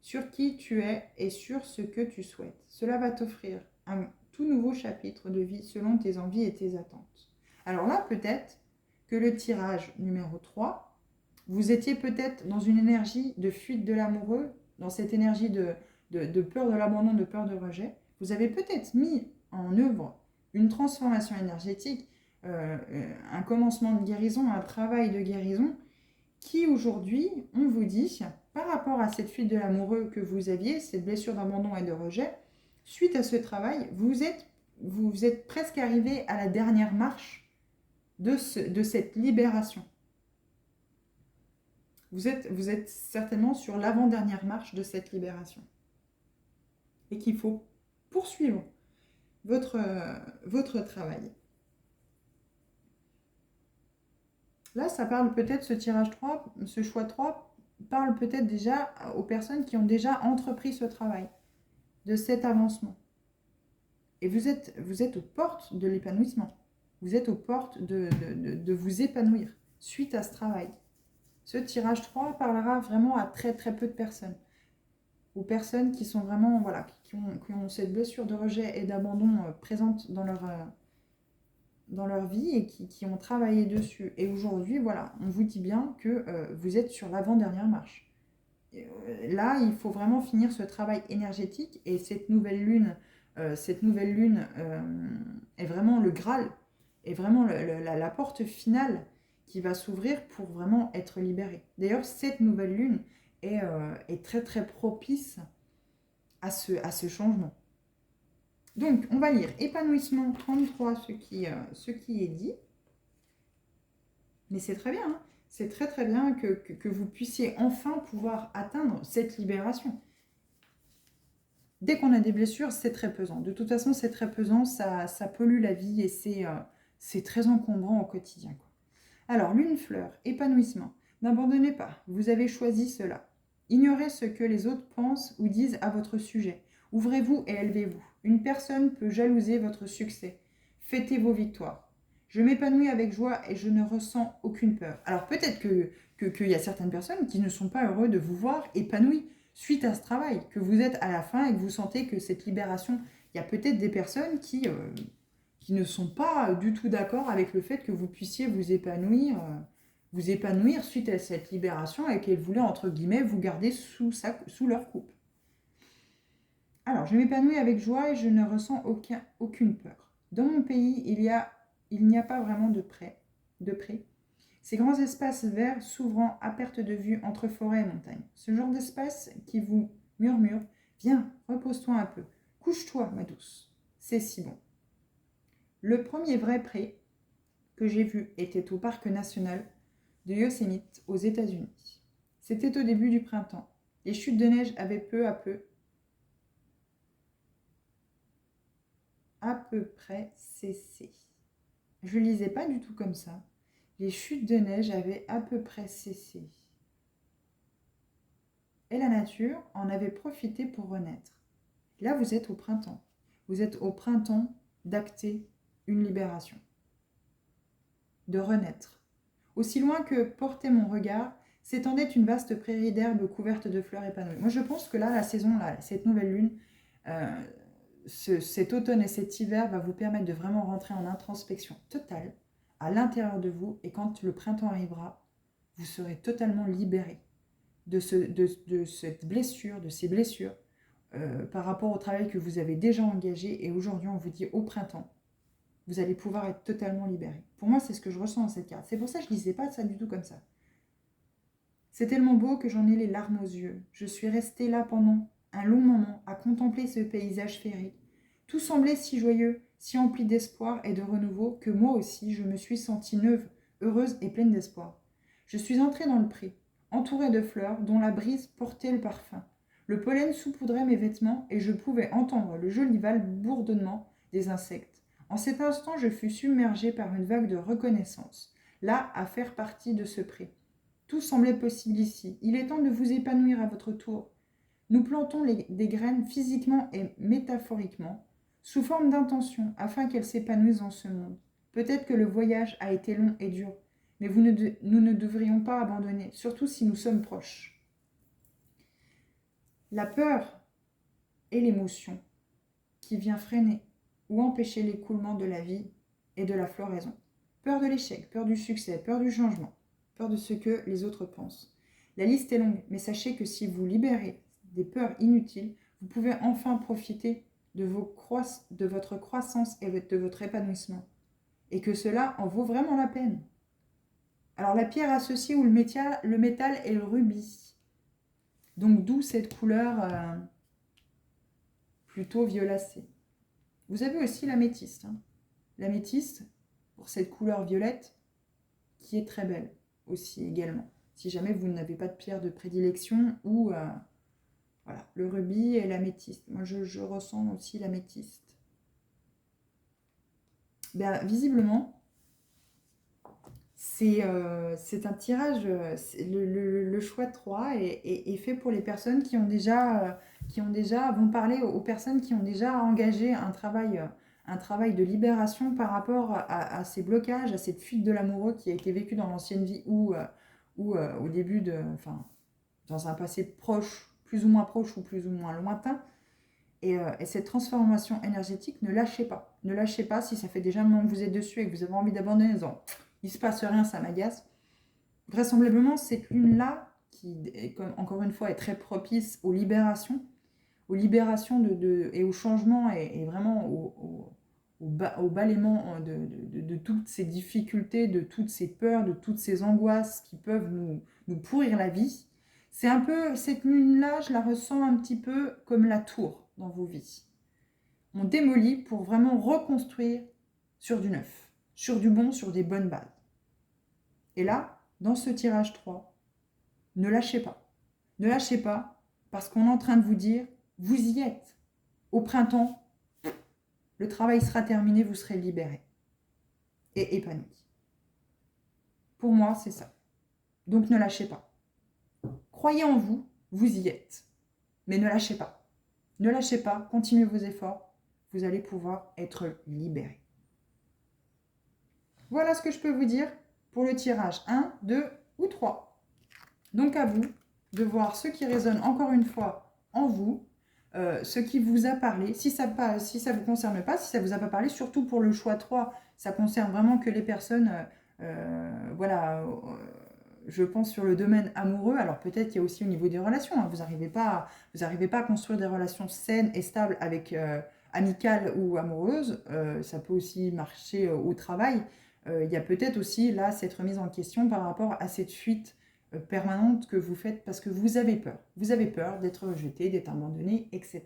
sur qui tu es et sur ce que tu souhaites. Cela va t'offrir un tout nouveau chapitre de vie selon tes envies et tes attentes. Alors là, peut-être que le tirage numéro 3, vous étiez peut-être dans une énergie de fuite de l'amoureux, dans cette énergie de peur de l'abandon, de peur de rejet. Vous avez peut-être mis en œuvre une transformation énergétique, un commencement de guérison, un travail de guérison, qui aujourd'hui, on vous dit, par rapport à cette fuite de l'amoureux que vous aviez, cette blessure d'abandon et de rejet, suite à ce travail, vous êtes presque arrivé à la dernière marche de cette libération. Vous êtes certainement sur l'avant-dernière marche de cette libération. Et qu'il faut poursuivre votre travail. Là, ça parle peut-être, ce tirage 3, ce choix 3, parle peut-être déjà aux personnes qui ont déjà entrepris ce travail, de cet avancement. Et vous êtes aux portes de l'épanouissement. Vous êtes aux portes de vous épanouir suite à ce travail. Ce tirage 3 parlera vraiment à très très peu de personnes. Aux personnes qui sont vraiment, voilà, qui ont cette blessure de rejet et d'abandon présente dans leur vie et qui ont travaillé dessus. Et aujourd'hui, voilà, on vous dit bien que vous êtes sur l'avant-dernière marche. Et, là, il faut vraiment finir ce travail énergétique et cette nouvelle lune est vraiment le Graal, est vraiment la porte finale qui va s'ouvrir pour vraiment être libérée. D'ailleurs, cette nouvelle lune est très très propice à ce changement. Donc, on va lire épanouissement 33, ce qui est dit. Mais c'est très bien, hein. C'est très très bien que vous puissiez enfin pouvoir atteindre cette libération. Dès qu'on a des blessures, c'est très pesant. De toute façon, c'est très pesant, ça pollue la vie et c'est très encombrant au quotidien, quoi. Alors, lune fleur, épanouissement. N'abandonnez pas, vous avez choisi cela. Ignorez ce que les autres pensent ou disent à votre sujet. Ouvrez-vous et élevez-vous. Une personne peut jalouser votre succès. Fêtez vos victoires. Je m'épanouis avec joie et je ne ressens aucune peur. Alors peut-être qu'il y a certaines personnes qui ne sont pas heureux de vous voir épanoui suite à ce travail, que vous êtes à la fin et que vous sentez que cette libération, il y a peut-être des personnes qui ne sont pas du tout d'accord avec le fait que vous puissiez vous épanouir suite à cette libération et qu'elles voulaient, entre guillemets, vous garder sous leur coupe. Alors, je m'épanouis avec joie et je ne ressens aucune peur. Dans mon pays, il n'y a pas vraiment de pré. Ces grands espaces verts s'ouvrant à perte de vue entre forêt et montagne. Ce genre d'espace qui vous murmure « Viens, repose-toi un peu. Couche-toi, ma douce. C'est si bon. » Le premier vrai pré que j'ai vu était au parc national de Yosemite aux États-Unis. C'était au début du printemps. Les chutes de neige avaient peu à peu près cessé. Je ne lisais pas du tout comme ça. Les chutes de neige avaient à peu près cessé. Et la nature en avait profité pour renaître. Là, vous êtes au printemps. Vous êtes au printemps d'acter une libération, de renaître. Aussi loin que portait mon regard, s'étendait une vaste prairie d'herbes couverte de fleurs épanouies. Moi, je pense que là, la saison, là, cette nouvelle lune, cet automne et cet hiver va vous permettre de vraiment rentrer en introspection totale à l'intérieur de vous. Et quand le printemps arrivera, vous serez totalement libéré de cette blessure, de ces blessures par rapport au travail que vous avez déjà engagé. Et aujourd'hui, on vous dit au printemps, vous allez pouvoir être totalement libéré. Pour moi, c'est ce que je ressens dans cette carte. C'est pour ça que je ne lisais pas ça du tout comme ça. C'est tellement beau que j'en ai les larmes aux yeux. Je suis restée là pendant un long moment à contempler ce paysage féerique. Tout semblait si joyeux, si empli d'espoir et de renouveau que moi aussi je me suis sentie neuve, heureuse et pleine d'espoir. Je suis entrée dans le pré, entourée de fleurs dont la brise portait le parfum. Le pollen saupoudrait mes vêtements et je pouvais entendre le joli bourdonnement des insectes. En cet instant, je fus submergée par une vague de reconnaissance, là à faire partie de ce pré. Tout semblait possible ici. Il est temps de vous épanouir à votre tour. Nous plantons des graines physiquement et métaphoriquement, sous forme d'intention, afin qu'elles s'épanouissent dans ce monde. Peut-être que le voyage a été long et dur, mais nous ne devrions pas abandonner, surtout si nous sommes proches. La peur est l'émotion qui vient freiner ou empêcher l'écoulement de la vie et de la floraison. Peur de l'échec, peur du succès, peur du changement, peur de ce que les autres pensent. La liste est longue, mais sachez que si vous libérez des peurs inutiles, vous pouvez enfin profiter de votre croissance et de votre épanouissement. Et que cela en vaut vraiment la peine. Alors la pierre associée ou le métal est le rubis. Donc d'où cette couleur plutôt violacée. Vous avez aussi l'améthyste. L'améthyste, pour cette couleur violette, qui est très belle aussi également. Si jamais vous n'avez pas de pierre de prédilection ou voilà, le rubis et l'améthyste. Moi, je ressens aussi l'améthyste. Ben, visiblement, C'est un tirage, le choix de 3 est fait pour les personnes vont parler aux personnes qui ont déjà engagé un travail de libération par rapport à ces blocages, à cette fuite de l'amoureux qui a été vécue dans l'ancienne vie ou au début enfin, dans un passé proche, plus ou moins proche ou plus ou moins lointain. Et cette transformation énergétique, ne lâchez pas. Ne lâchez pas si ça fait déjà un moment que vous êtes dessus et que vous avez envie d'abandonner en disant il se passe rien, ça m'agace. Vraisemblablement, cette lune-là, qui, comme, encore une fois, est très propice aux libérations et au changement et vraiment au balaiement de toutes ces difficultés, de toutes ces peurs, de toutes ces angoisses qui peuvent nous pourrir la vie. C'est un peu, cette lune-là, je la ressens un petit peu comme la tour dans vos vies. On démolit pour vraiment reconstruire sur du neuf, sur du bon, sur des bonnes bases. Et là, dans ce tirage 3, ne lâchez pas. Ne lâchez pas parce qu'on est en train de vous dire, vous y êtes. Au printemps, le travail sera terminé, vous serez libéré et épanoui. Pour moi, c'est ça. Donc ne lâchez pas. Croyez en vous, vous y êtes. Mais ne lâchez pas. Ne lâchez pas, continuez vos efforts, vous allez pouvoir être libéré. Voilà ce que je peux vous dire pour le tirage 1, 2 ou 3. Donc à vous de voir ce qui résonne encore une fois en vous, ce qui vous a parlé. Si ça ne vous concerne pas, si ça ne vous a pas parlé, surtout pour le choix 3, ça concerne vraiment que les personnes, je pense sur le domaine amoureux. Alors peut-être qu'il y a aussi au niveau des relations, hein, vous n'arrivez pas à construire des relations saines et stables avec amicales ou amoureuses. Ça peut aussi marcher au travail. Il y a peut-être aussi là cette remise en question par rapport à cette fuite permanente que vous faites parce que vous avez peur. Vous avez peur d'être rejeté, d'être abandonné, etc.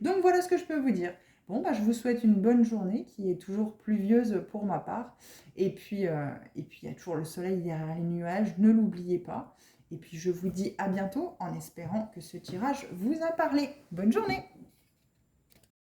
Donc voilà ce que je peux vous dire. Bon, je vous souhaite une bonne journée qui est toujours pluvieuse pour ma part. Et puis, il y a toujours le soleil derrière les nuages, ne l'oubliez pas. Et puis je vous dis à bientôt en espérant que ce tirage vous a parlé. Bonne journée!